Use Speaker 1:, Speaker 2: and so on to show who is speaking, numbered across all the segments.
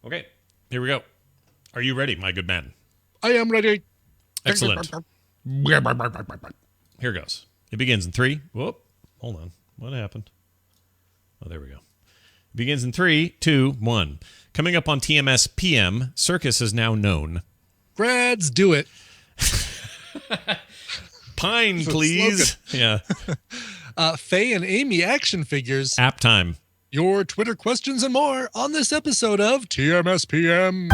Speaker 1: Okay, here we go. Are you ready, my good man?
Speaker 2: I am ready.
Speaker 1: Excellent. Here goes. It begins in 3. Whoop. Hold on. What happened? Oh, there we go. It begins in 3, 2, 1. Coming up on Tmspm, Serkis is now known.
Speaker 2: Grads, do it.
Speaker 1: Pine, please. Yeah.
Speaker 2: Faye and Amy action figures.
Speaker 1: App time.
Speaker 2: Your Twitter questions and more on this episode of Tmspm.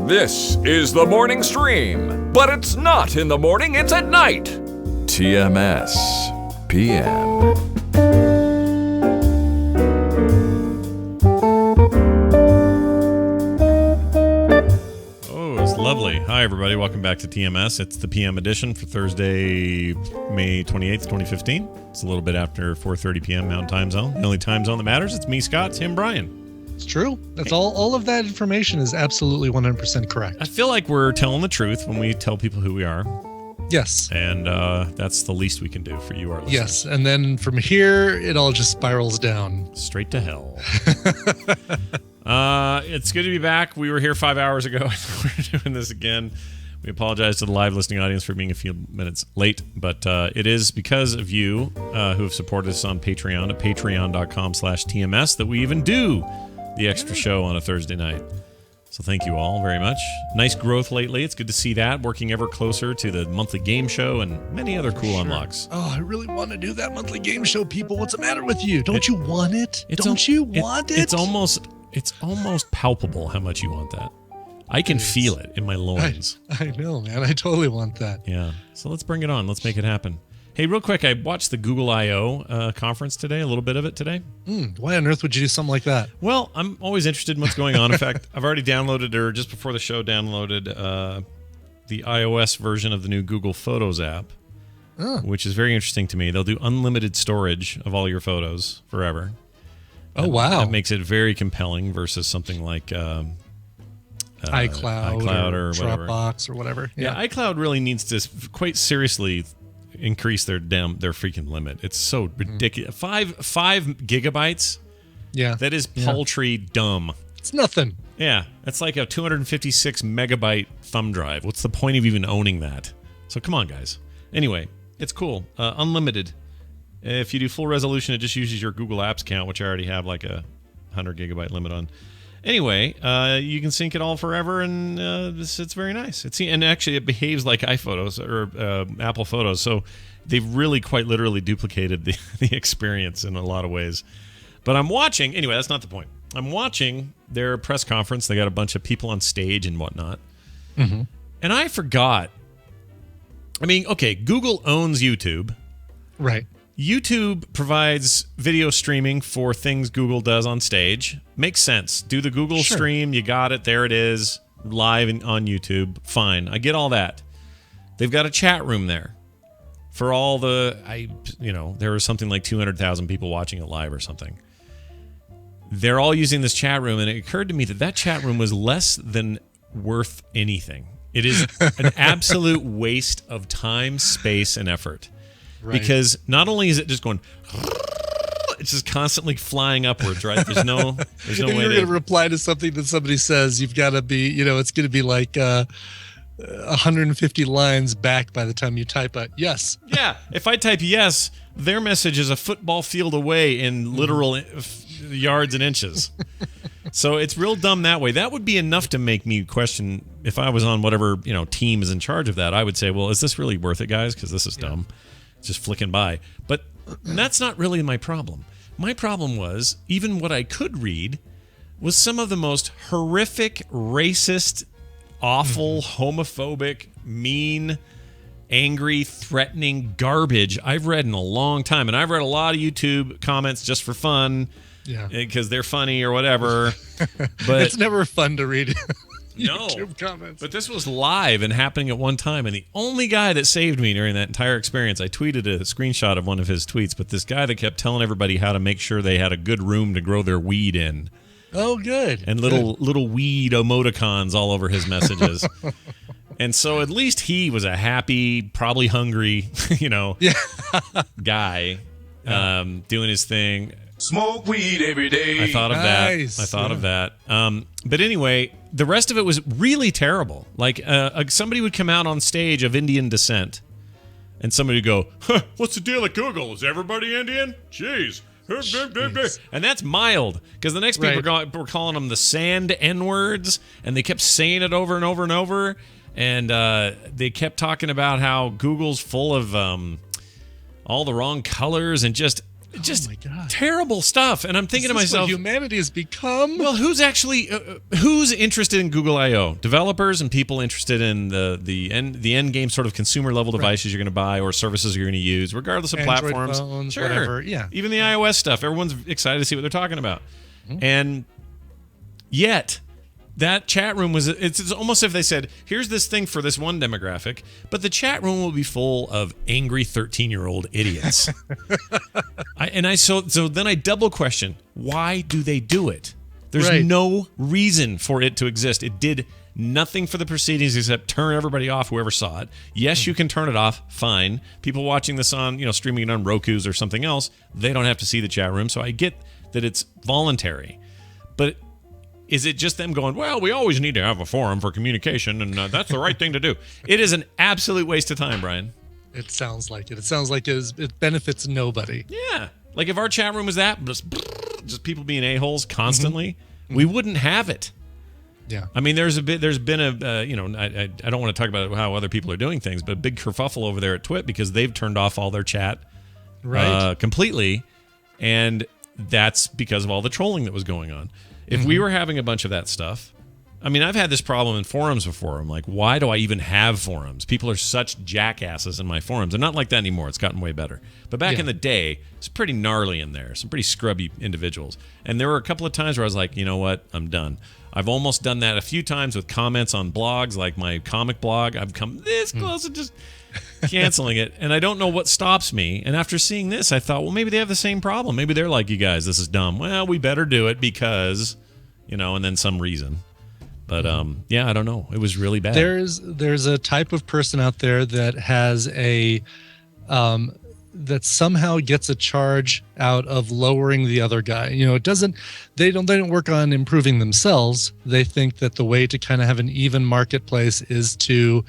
Speaker 3: This is the morning stream, but it's not in the morning, it's at night. Tmspm.
Speaker 1: Lovely. Hi, everybody. Welcome back to TMS. It's the PM edition for Thursday, May 28th, 2015. It's a little bit after 4:30 p.m. Mountain Time Zone. The only time zone that matters. It's me, Scott. It's him, Brian.
Speaker 2: It's true. That's all of that information is absolutely 100% correct.
Speaker 1: I feel like we're telling the truth when we tell people who we are.
Speaker 2: Yes.
Speaker 1: And that's the least we can do for you, our listeners.
Speaker 2: Yes. And then from here, it all just spirals down.
Speaker 1: Straight to hell. It's good to be back. We were here 5 hours ago. We're doing this again. We apologize to the live listening audience for being a few minutes late, but it is because of you who have supported us on Patreon at patreon.com/TMS that we even do the extra show on a Thursday night. So thank you all very much. Nice growth lately. It's good to see that. Working ever closer to the monthly game show and many other cool unlocks.
Speaker 2: Oh, I really want to do that monthly game show, people. What's the matter with you? Don't you want it? Don't you want it?
Speaker 1: It's almost palpable how much you want that. I can feel it in my loins.
Speaker 2: I know, man. I totally want that.
Speaker 1: Yeah. So let's bring it on. Let's make it happen. Hey, real quick, I watched the Google I.O. Conference today, a little bit of it today.
Speaker 2: Why on earth would you do something like that?
Speaker 1: Well, I'm always interested in what's going on. In fact, I've already downloaded, or just before the show, downloaded the iOS version of the new Google Photos app, which is very interesting to me. They'll do unlimited storage of all your photos forever.
Speaker 2: Oh, wow.
Speaker 1: That makes it very compelling versus something like
Speaker 2: iCloud
Speaker 1: or whatever.
Speaker 2: Dropbox or whatever.
Speaker 1: Yeah, iCloud really needs to quite seriously increase their freaking limit. It's so ridiculous. 5 gigabytes?
Speaker 2: Yeah.
Speaker 1: That is paltry dumb.
Speaker 2: It's nothing.
Speaker 1: Yeah. That's like a 256 megabyte thumb drive. What's the point of even owning that? So come on, guys. Anyway, it's cool. Unlimited. If you do full resolution, it just uses your Google Apps account, which I already have like a 100 gigabyte limit on. Anyway, you can sync it all forever, and it's very nice. And actually, it behaves like iPhotos or Apple Photos, so they've really quite literally duplicated the experience in a lot of ways. But I'm watching. Anyway, that's not the point. I'm watching their press conference. They got a bunch of people on stage and whatnot. Mm-hmm. And I forgot. I mean, okay, Google owns YouTube.
Speaker 2: Right.
Speaker 1: YouTube provides video streaming for things Google does on stage. Makes sense. Do the Google stream. You got it. There it is. Live on YouTube. Fine. I get all that. They've got a chat room there for all there was something like 200,000 people watching it live or something. They're all using this chat room, and it occurred to me that chat room was less than worth anything. It is an absolute waste of time, space, and effort. Right. Because not only is it just going, it's just constantly flying upwards, right? There's no way
Speaker 2: you're going to reply to something that somebody says, you've got to be, it's going to be like 150 lines back by the time you type a yes.
Speaker 1: Yeah. If I type yes, their message is a football field away in literal yards and inches. So it's real dumb that way. That would be enough to make me question if I was on whatever, team is in charge of that. I would say, well, is this really worth it, guys? Because this is dumb. Just flicking by. But that's not really my problem. My problem was, even what I could read was some of the most horrific, racist, awful, homophobic, mean, angry, threatening garbage I've read in a long time. And I've read a lot of YouTube comments just for fun, because they're funny or whatever. But
Speaker 2: it's never fun to read.
Speaker 1: No, but this was live and happening at one time, and the only guy that saved me during that entire experience, I tweeted a screenshot of one of his tweets, but this guy that kept telling everybody how to make sure they had a good room to grow their weed in.
Speaker 2: Oh, good.
Speaker 1: And little weed emoticons all over his messages. And so at least he was a happy, probably hungry, guy doing his thing.
Speaker 2: Smoke weed every day.
Speaker 1: I thought of that. But anyway, the rest of it was really terrible. Like somebody would come out on stage of Indian descent, and somebody would go, "What's the deal at Google? Is everybody Indian? Jeez." And that's mild, because the next people were calling them the sand N-words, and they kept saying it over and over and over. And they kept talking about how Google's full of all the wrong colors and just terrible stuff. And I'm thinking to myself,
Speaker 2: what humanity has become.
Speaker 1: Well, who's interested in Google I/O? Developers and people interested in the end game sort of consumer level devices you're going to buy or services you're going to use, regardless of
Speaker 2: Android
Speaker 1: platforms.
Speaker 2: Phones, whatever. Yeah.
Speaker 1: Even the iOS stuff. Everyone's excited to see what they're talking about. Mm-hmm. And yet, that chat room it's almost as if they said, here's this thing for this one demographic, but the chat room will be full of angry 13-year-old idiots. So then I double question, why do they do it? There's no reason for it to exist. It did nothing for the proceedings except turn everybody off, whoever saw it. Yes, you can turn it off, fine. People watching this on, streaming it on Roku's or something else, they don't have to see the chat room, so I get that it's voluntary. But is it just them going, well, we always need to have a forum for communication, and that's the right thing to do? It is an absolute waste of time, Brian.
Speaker 2: It sounds like it. It sounds like it benefits nobody.
Speaker 1: Yeah. Like if our chat room was that, just people being a-holes constantly, we wouldn't have it.
Speaker 2: Yeah.
Speaker 1: I mean, there's been a, I don't want to talk about how other people are doing things, but a big kerfuffle over there at Twit because they've turned off all their chat completely, and that's because of all the trolling that was going on. If we were having a bunch of that stuff, I mean, I've had this problem in forums before. I'm like, why do I even have forums? People are such jackasses in my forums. They're not like that anymore. It's gotten way better. But back in the day, it's pretty gnarly in there. Some pretty scrubby individuals. And there were a couple of times where I was like, you know what? I'm done. I've almost done that a few times with comments on blogs, like my comic blog. I've come this close to just canceling it. And I don't know what stops me. And after seeing this, I thought, well, maybe they have the same problem. Maybe they're like, you guys, this is dumb. Well, we better do it because, and then some reason. But I don't know. It was really bad.
Speaker 2: There's a type of person out there that has that somehow gets a charge out of lowering the other guy. They don't work on improving themselves. They think that the way to kind of have an even marketplace is to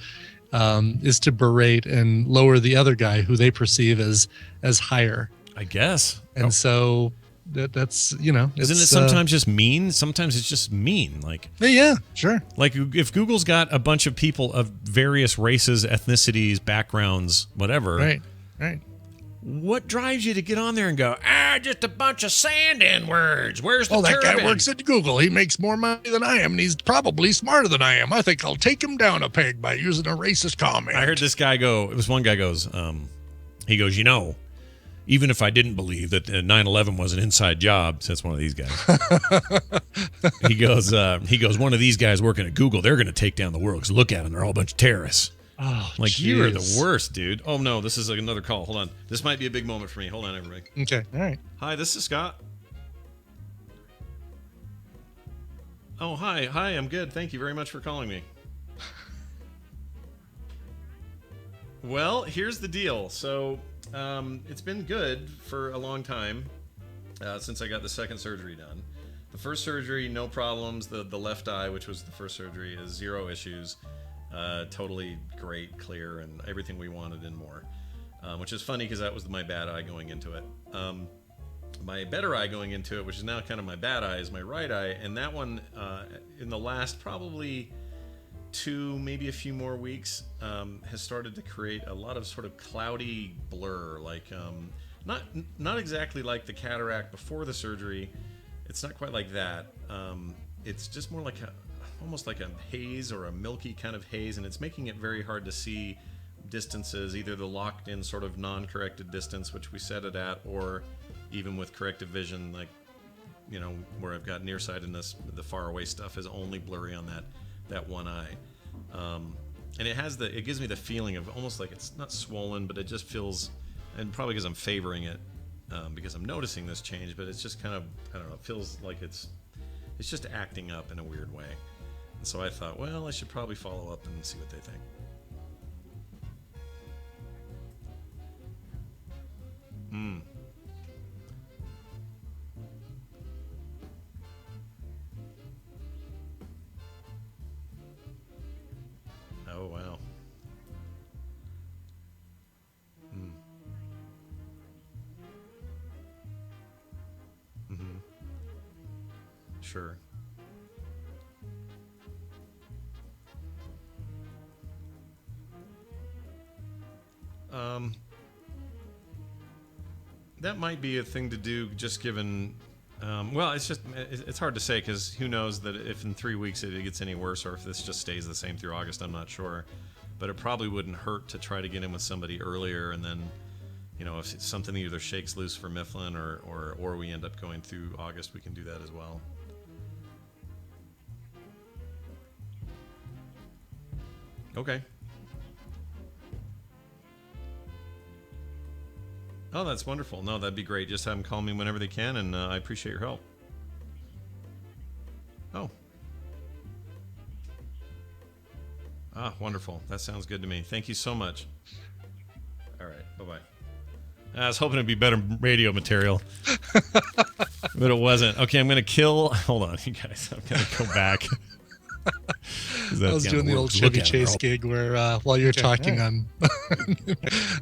Speaker 2: berate and lower the other guy who they perceive as higher,
Speaker 1: I guess.
Speaker 2: And so that's
Speaker 1: isn't it sometimes just mean? Sometimes it's just mean. Like,
Speaker 2: yeah, sure.
Speaker 1: Like if Google's got a bunch of people of various races, ethnicities, backgrounds, whatever.
Speaker 2: Right.
Speaker 1: What drives you to get on there and go, just a bunch of sand N-words? Where's the
Speaker 2: that
Speaker 1: turban?
Speaker 2: guy works at Google. He makes more money than I am, and he's probably smarter than I am. I think I'll take him down a peg by using a racist comment.
Speaker 1: I heard this guy go, it was one guy goes, he goes, even if I didn't believe that 9/11 was an inside job, so that's one of these guys. he goes, one of these guys working at Google, they're going to take down the world because look at them, they're all a bunch of terrorists.
Speaker 2: Oh,
Speaker 1: like,
Speaker 2: geez.
Speaker 1: You are the worst, dude. Oh, no, this is another call. Hold on. This might be a big moment for me. Hold on, everybody.
Speaker 2: Okay, all right.
Speaker 1: Hi, this is Scott. Oh, hi, I'm good. Thank you very much for calling me. Well, here's the deal. So, it's been good for a long time since I got the second surgery done. The first surgery, no problems. The left eye, which was the first surgery, is 0 issues. Totally great, clear, and everything we wanted and more. Which is funny because that was my bad eye going into it. My better eye going into it, which is now kind of my bad eye, is my right eye. And that one, in the last probably 2, maybe a few more weeks, has started to create a lot of sort of cloudy blur. Like, not exactly like the cataract before the surgery. It's not quite like that. It's just more like almost like a haze or a milky kind of haze, and it's making it very hard to see distances, either the locked in sort of non-corrected distance, which we set it at, or even with corrective vision, like, where I've got nearsightedness, the far away stuff is only blurry on that one eye. And it gives me the feeling of almost like it's not swollen, but it just feels, and probably because I'm favoring it, because I'm noticing this change, but it's just kind of, I don't know, it feels like it's just acting up in a weird way. So I thought, well, I should probably follow up and see what they think. Oh, wow. Sure. That might be a thing to do, just given. Well, it's hard to say because who knows that if in 3 weeks it gets any worse or if this just stays the same through August. I'm not sure, but it probably wouldn't hurt to try to get in with somebody earlier, and then, if something either shakes loose for Mifflin or we end up going through August, we can do that as well. Okay. Oh, that's wonderful. No, that'd be great. Just have them call me whenever they can, and I appreciate your help. Oh. Ah, wonderful. That sounds good to me. Thank you so much. All right. Bye-bye. I was hoping it'd be better radio material, but it wasn't. Okay, I'm going to kill... Hold on, you guys. I'm going to go back.
Speaker 2: I was doing the old Chevy Chase gig where while you're talking, I'm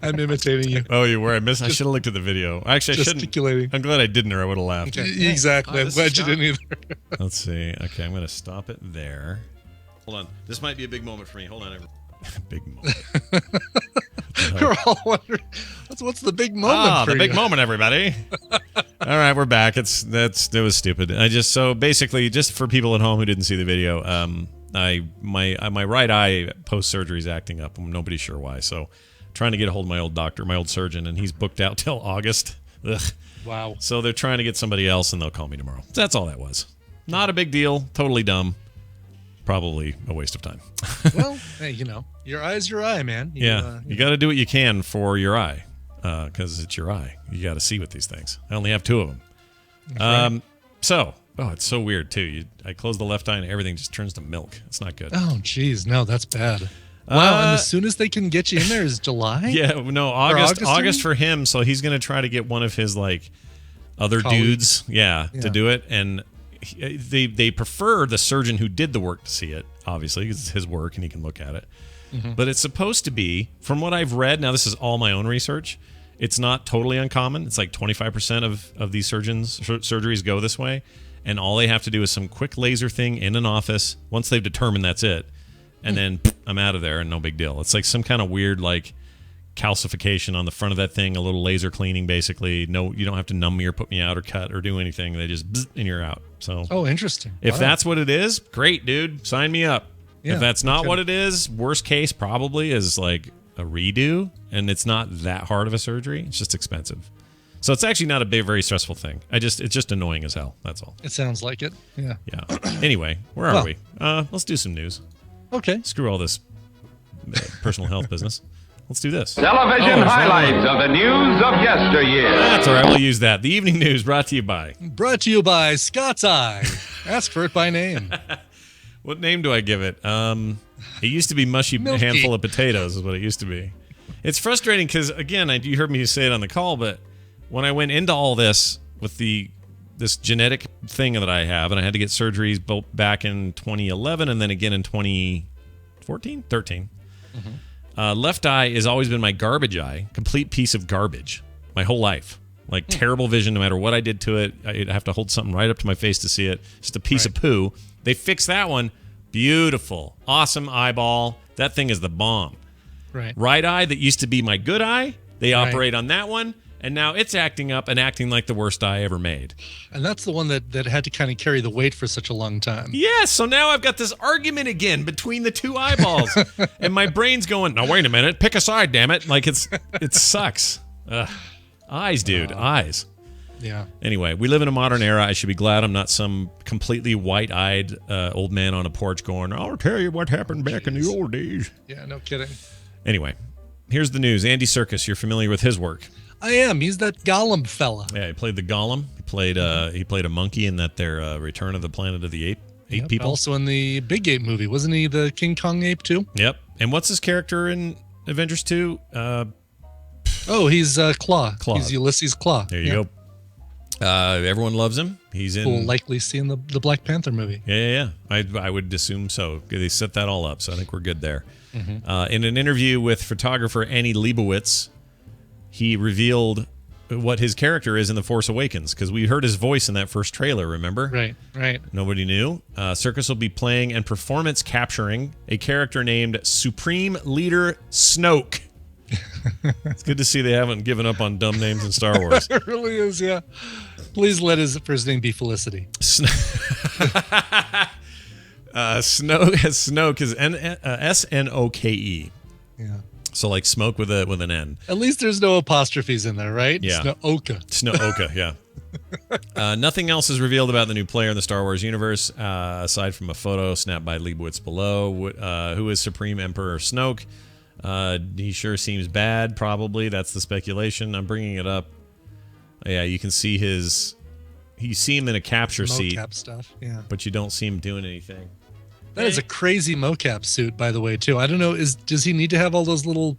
Speaker 2: I'm imitating you.
Speaker 1: Oh, you were? I should have looked at the video. Actually, I shouldn't.
Speaker 2: Gesticulating.
Speaker 1: I'm glad I didn't, or I would have laughed.
Speaker 2: Okay. Exactly. I'm glad you didn't either.
Speaker 1: Let's see. Okay, I'm going to stop it there. Hold on. This might be a big moment for me. Hold on. Big moment.
Speaker 2: We're all wondering, what's the big moment for
Speaker 1: the
Speaker 2: you?
Speaker 1: big moment, everybody. All right, we're back. That was stupid. So basically, just for people at home who didn't see the video, my right eye post surgery is acting up. Nobody's sure why. So, trying to get a hold of my old doctor, my old surgeon, and he's booked out till August. Ugh.
Speaker 2: Wow.
Speaker 1: So they're trying to get somebody else, and they'll call me tomorrow. That's all that was. Not a big deal. Totally dumb. Probably a waste of time.
Speaker 2: Well, hey, your eye's your eye, man.
Speaker 1: You got to do what you can for your eye, because it's your eye. You got to see with these things. I only have 2 of them. Right. It's so weird too. I close the left eye and everything just turns to milk. It's not good.
Speaker 2: Oh, geez, no, that's bad. Wow, and as soon as they can get you in there is July?
Speaker 1: Yeah, no, August for him. So he's going to try to get one of his other dudes, to do it, and they prefer the surgeon who did the work to see it, obviously, because it's his work and he can look at it. Mm-hmm. But it's supposed to be, from what I've read, now this is all my own research, it's not totally uncommon. It's like 25% of these surgeries go this way, and all they have to do is some quick laser thing in an office. Once they've determined that's it, and then I'm out of there and no big deal. It's like some kind of weird calcification on the front of that thing, a little laser cleaning basically. No, you don't have to numb me or put me out or cut or do anything. They just and you're out. So
Speaker 2: interesting.
Speaker 1: If that's what it is, great, dude. Sign me up. Yeah, if that's not what it is, worst case probably is a redo, and it's not that hard of a surgery. It's just expensive. So it's actually not a very stressful thing. It's just annoying as hell. That's all.
Speaker 2: It sounds like it. Yeah.
Speaker 1: Yeah. Anyway, where are we? Let's do some news.
Speaker 2: Okay.
Speaker 1: Screw all this personal health business. Let's do this.
Speaker 4: Television highlights of the news of yesteryear.
Speaker 1: That's all right. We'll use that. The evening news brought to you by
Speaker 2: Scott's Eye. Ask for it by name.
Speaker 1: What name do I give it? It used to be Mushy Handful of Potatoes is what it used to be. It's frustrating because, again, you heard me say it on the call, but when I went into all this with this genetic thing that I have, and I had to get surgeries both back in 2011 and then again in 2013. Mm-hmm. Left eye has always been my garbage eye, complete piece of garbage my whole life. Terrible vision no matter what I did to it. I'd have to hold something right up to my face to see it. Just a piece of poo. They fixed that one. Beautiful. Awesome eyeball. That thing is the bomb. Right eye that used to be my good eye. They operate on that one. And now it's acting up and acting like the worst eye ever made.
Speaker 2: And that's the one that had to kind of carry the weight for such a long time.
Speaker 1: Yeah, so now I've got this argument again between the 2 eyeballs. And my brain's going, no, wait a minute, pick a side, damn it. It sucks. Eyes, dude, eyes.
Speaker 2: Yeah.
Speaker 1: Anyway, we live in a modern era. I should be glad I'm not some completely white-eyed old man on a porch going, I'll tell you what happened back in the old days.
Speaker 2: Yeah, no kidding.
Speaker 1: Anyway, here's the news. Andy Serkis, you're familiar with his work.
Speaker 2: I am. He's that Gollum fella.
Speaker 1: Yeah, he played the Gollum. He played a monkey in their Return of the Planet of the 8 people.
Speaker 2: Also in the Big Ape movie, wasn't he the King Kong ape too?
Speaker 1: Yep. And what's his character in Avengers 2?
Speaker 2: He's Claw.
Speaker 1: Claw.
Speaker 2: He's Ulysses Claw.
Speaker 1: There you go. Everyone loves him. He's in.
Speaker 2: We'll likely see in the Black Panther movie.
Speaker 1: Yeah. I would assume so. They set that all up, so I think we're good there. In an interview with photographer Annie Leibovitz, he revealed what his character is in The Force Awakens, because we heard his voice in that first trailer, remember?
Speaker 2: Right.
Speaker 1: Nobody knew. Serkis will be playing and performance capturing a character named Supreme Leader Snoke. It's good to see they haven't given up on dumb names in Star Wars.
Speaker 2: It really is, yeah. Please let his first name be Felicity.
Speaker 1: Snoke is Snoke.
Speaker 2: Yeah.
Speaker 1: So like smoke with an N.
Speaker 2: At least there's no apostrophes in there, right?
Speaker 1: Yeah.
Speaker 2: Snooka.
Speaker 1: Yeah. Nothing else is revealed about the new player in the Star Wars universe, aside from a photo snapped by Leibowitz below. Who is Supreme Emperor Snoke? He sure seems bad, probably. That's the speculation. I'm bringing it up. Yeah, you can see you see him in a capture seat.
Speaker 2: Mocap stuff, yeah.
Speaker 1: But you don't see him doing anything.
Speaker 2: That is a crazy mocap suit, by the way, too. I don't know, does he need to have all those little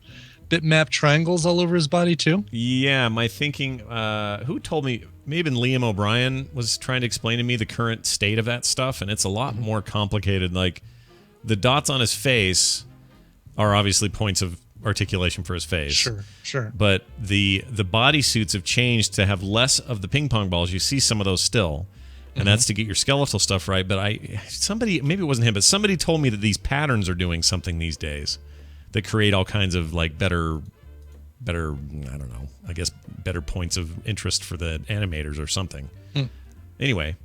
Speaker 2: bitmap triangles all over his body, too?
Speaker 1: Yeah, my thinking, who told me, maybe Liam O'Brien was trying to explain to me the current state of that stuff, and it's a lot more complicated. Like, the dots on his face are obviously points of articulation for his face.
Speaker 2: Sure.
Speaker 1: But the body suits have changed to have less of the ping pong balls. You see some of those still. And that's to get your skeletal stuff right. But maybe it wasn't him, but somebody told me that these patterns are doing something these days that create all kinds of like better, I don't know, I guess better points of interest for the animators or something. Anyway,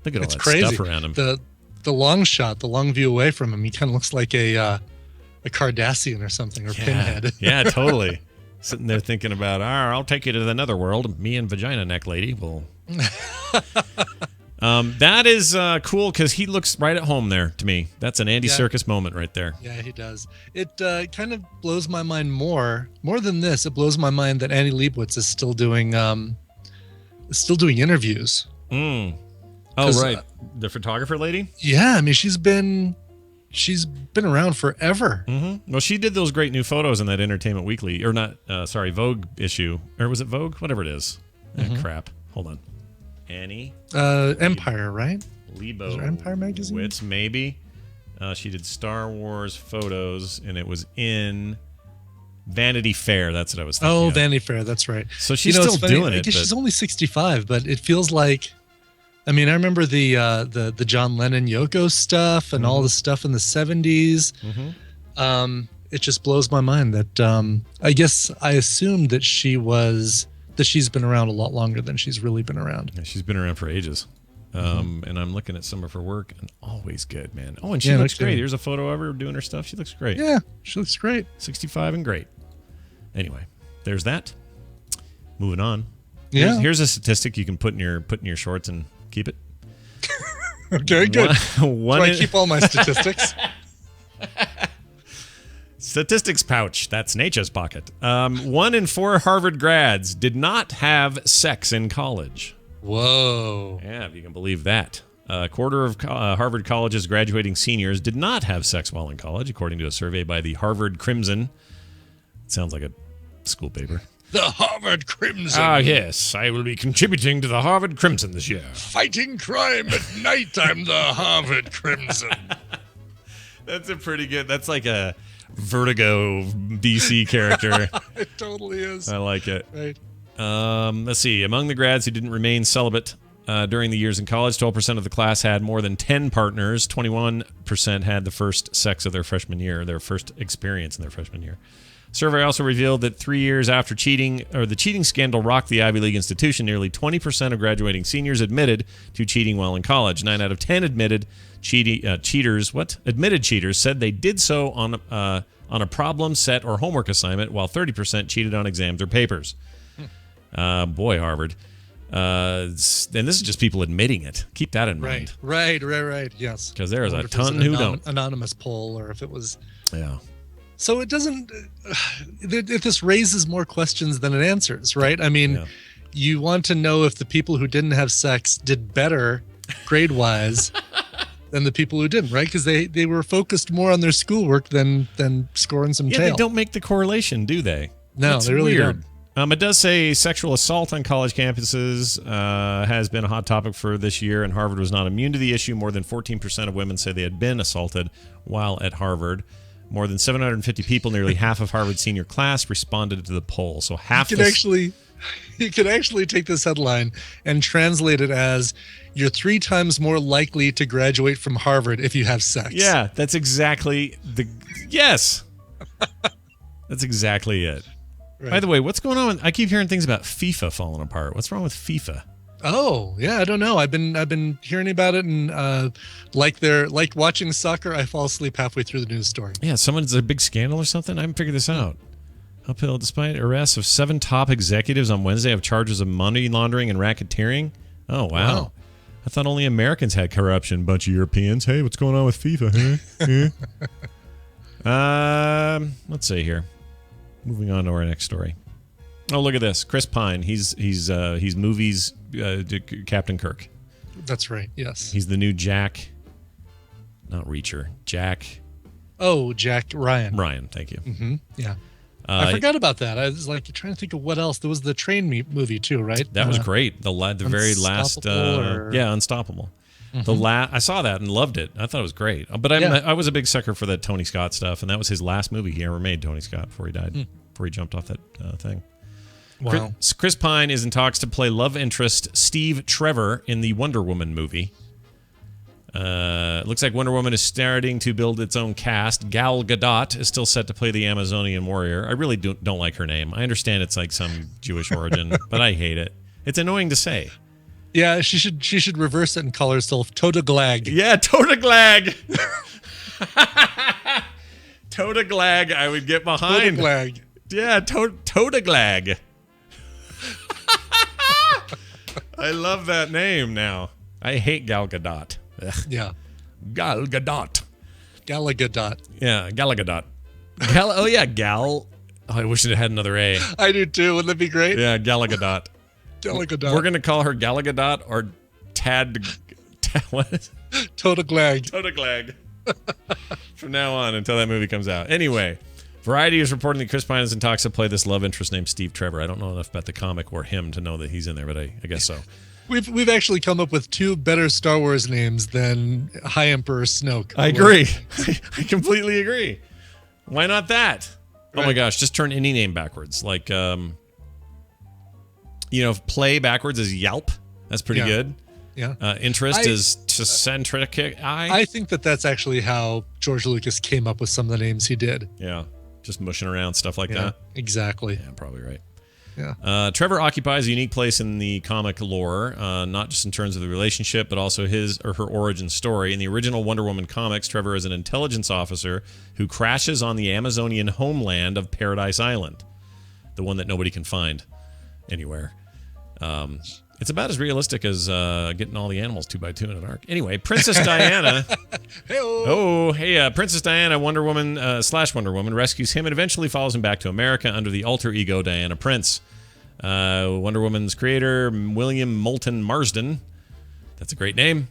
Speaker 1: look at all that
Speaker 2: crazy
Speaker 1: stuff around him.
Speaker 2: The long shot, the long view away from him, he kind of looks like a Cardassian or something, or Pinhead.
Speaker 1: Yeah, totally. Sitting there thinking about, I'll take you to the netherworld. Me and Vagina Neck Lady will... that is cool because he looks right at home there to me. That's an Andy Serkis moment right there.
Speaker 2: Yeah, he does. It kind of blows my mind more than this. It blows my mind that Annie Leibovitz is still doing interviews.
Speaker 1: Oh, right. The photographer lady?
Speaker 2: Yeah, I mean she's been around forever.
Speaker 1: Well, she did those great new photos in that Entertainment Weekly, or not, Vogue issue. Or was it Vogue? Whatever it is. Crap. Hold on. Annie.
Speaker 2: Empire, right?
Speaker 1: Lebo.
Speaker 2: Is there Empire magazine?
Speaker 1: Wits, maybe. She did Star Wars photos, and it was in Vanity Fair. That's what I was thinking.
Speaker 2: Vanity Fair. That's right.
Speaker 1: So she's still doing it.
Speaker 2: I guess she's only 65, but it feels like... I mean, I remember the John Lennon Yoko stuff and all the stuff in the 70s. It just blows my mind that I assumed that she's been around a lot longer than she's really been around.
Speaker 1: Yeah, she's been around for ages. And I'm looking at some of her work, and always good, man. Oh, and she looks great. Here's a photo of her doing her stuff. She looks great.
Speaker 2: Yeah, she looks great.
Speaker 1: 65 and great. Anyway, there's that. Moving on.
Speaker 2: Yeah.
Speaker 1: Here's a statistic you can put in your shorts and keep it.
Speaker 2: Okay, good.
Speaker 1: Do
Speaker 2: I keep all my statistics?
Speaker 1: Statistics pouch. That's Nature's pocket. 1 in 4 Harvard grads did not have sex in college.
Speaker 2: Whoa.
Speaker 1: Yeah, if you can believe that. A quarter of Harvard College's graduating seniors did not have sex while in college, according to a survey by the Harvard Crimson. It sounds like a school paper.
Speaker 2: The Harvard Crimson.
Speaker 1: Ah, yes. I will be contributing to the Harvard Crimson this year.
Speaker 2: Fighting crime at night. I'm the Harvard Crimson.
Speaker 1: That's a pretty good... That's like a Vertigo DC character.
Speaker 2: It totally is.
Speaker 1: I like it.
Speaker 2: Right.
Speaker 1: Let's see. Among the grads who didn't remain celibate during the years in college, 12% of the class had more than 10 partners. 21% had the first sex of their freshman year, their first experience in their freshman year. Survey also revealed that 3 years after the cheating scandal rocked the Ivy League institution, nearly 20% of graduating seniors admitted to cheating while in college. 9 out of 10 admitted cheaters said they did so on a problem set or homework assignment, while 30% cheated on exams or papers. Boy, Harvard. And this is just people admitting it. Keep that in mind.
Speaker 2: Right. Yes.
Speaker 1: Because there is a ton who don't.
Speaker 2: Anonymous poll, or if it was.
Speaker 1: Yeah.
Speaker 2: So it doesn't. If this raises more questions than it answers, right? I mean, you want to know if the people who didn't have sex did better grade-wise than the people who didn't, right? Because they were focused more on their schoolwork than scoring some tail.
Speaker 1: They don't make the correlation, do they?
Speaker 2: No,
Speaker 1: That's
Speaker 2: they really
Speaker 1: weird.
Speaker 2: don't.
Speaker 1: It does say sexual assault on college campuses has been a hot topic for this year, and Harvard was not immune to the issue. More than 14% of women say they had been assaulted while at Harvard. More than 750 people, nearly half of Harvard's senior class, responded to the poll. So half
Speaker 2: You could actually take this headline and translate it as you're 3 times more likely to graduate from Harvard if you have sex.
Speaker 1: Yeah, that's exactly yes. That's exactly it.
Speaker 2: Right.
Speaker 1: By the way, what's going on? I keep hearing things about FIFA falling apart. What's wrong with FIFA?
Speaker 2: Oh, yeah, I don't know. I've been hearing about it, and like watching soccer, I fall asleep halfway through the news story.
Speaker 1: Yeah, someone's a big scandal or something. I haven't figured this out. Uphill despite arrests of 7 top executives on Wednesday of charges of money laundering and racketeering. Oh, wow. I thought only Americans had corruption. Bunch of Europeans. Hey, what's going on with FIFA? Huh? Let's see here. Moving on to our next story. Oh, look at this. Chris Pine. He's movies Captain Kirk.
Speaker 2: That's right. Yes.
Speaker 1: He's the new Jack. Not Reacher. Jack.
Speaker 2: Oh, Jack Ryan.
Speaker 1: Ryan. Thank you.
Speaker 2: Mm-hmm. Yeah. I forgot about that. I was like trying to think of what else. There was the train movie too, right?
Speaker 1: That was great. The very last, Unstoppable. Mm-hmm. I saw that and loved it. I thought it was great. But I was a big sucker for that Tony Scott stuff, and that was his last movie he ever made. Tony Scott before he died, before he jumped off that thing.
Speaker 2: Wow.
Speaker 1: Chris Pine is in talks to play love interest Steve Trevor in the Wonder Woman movie. Looks like Wonder Woman is starting to build its own cast. Gal Gadot is still set to play the Amazonian warrior. I really don't like her name. I understand it's like some Jewish origin, but I hate it. It's annoying to say.
Speaker 2: Yeah, she should reverse it and call herself Tota Glag.
Speaker 1: Yeah, Tota Glag. Tota Glag, I would get behind.
Speaker 2: Tota Glag.
Speaker 1: Yeah, Tota Glag. I love that name now. I hate Gal Gadot. Ugh.
Speaker 2: Yeah.
Speaker 1: Gal Gadot.
Speaker 2: Gal Gadot.
Speaker 1: Yeah, Gal Gadot. Gal. Oh, I wish it had another A.
Speaker 2: I do too. Wouldn't that be great?
Speaker 1: Yeah, Gal Gadot.
Speaker 2: Gal Gadot.
Speaker 1: We're going to call her Gal Gadot or what?
Speaker 2: Tota Glag.
Speaker 1: Tota Glag. From now on until that movie comes out. Anyway, Variety is reporting that Chris Pine is in talks to play this love interest named Steve Trevor. I don't know enough about the comic or him to know that he's in there, but I guess so.
Speaker 2: We've actually come up with 2 better Star Wars names than High Emperor Snoke.
Speaker 1: I agree. I completely agree. Why not that?
Speaker 2: Right.
Speaker 1: Oh my gosh, just turn any name backwards. Like, play backwards is Yelp. That's pretty good.
Speaker 2: Yeah.
Speaker 1: Interest is Centric.
Speaker 2: I think that's actually how George Lucas came up with some of the names he did.
Speaker 1: Yeah. Just mushing around, stuff like that.
Speaker 2: Exactly.
Speaker 1: Yeah, probably right.
Speaker 2: Yeah.
Speaker 1: Trevor occupies a unique place in the comic lore, not just in terms of the relationship, but also his or her origin story. In the original Wonder Woman comics, Trevor is an intelligence officer who crashes on the Amazonian homeland of Paradise Island, the one that nobody can find anywhere. It's about as realistic as getting all the animals 2x2 in an ark. Anyway, Princess Diana. Princess Diana, Wonder Woman / Wonder Woman rescues him and eventually follows him back to America under the alter ego Diana Prince. Wonder Woman's creator, William Moulton Marsden. That's a great name.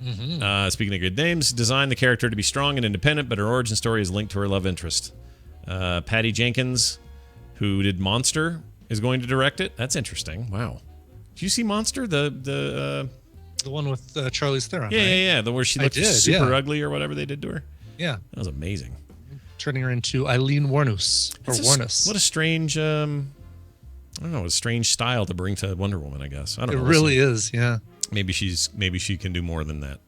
Speaker 1: Mm-hmm. Speaking of good names, designed the character to be strong and independent, but her origin story is linked to her love interest. Patty Jenkins, who did Monster, is going to direct it. That's interesting. Wow. Did you see Monster? The
Speaker 2: one with Charlize Theron.
Speaker 1: Yeah. The where she looked super ugly or whatever they did to her.
Speaker 2: Yeah,
Speaker 1: that was amazing.
Speaker 2: Turning her into Eileen Wuornos or Wuornos.
Speaker 1: What a strange, I don't know, a strange style to bring to Wonder Woman. I guess I don't know.
Speaker 2: It really is. Yeah.
Speaker 1: Maybe she can do more than that.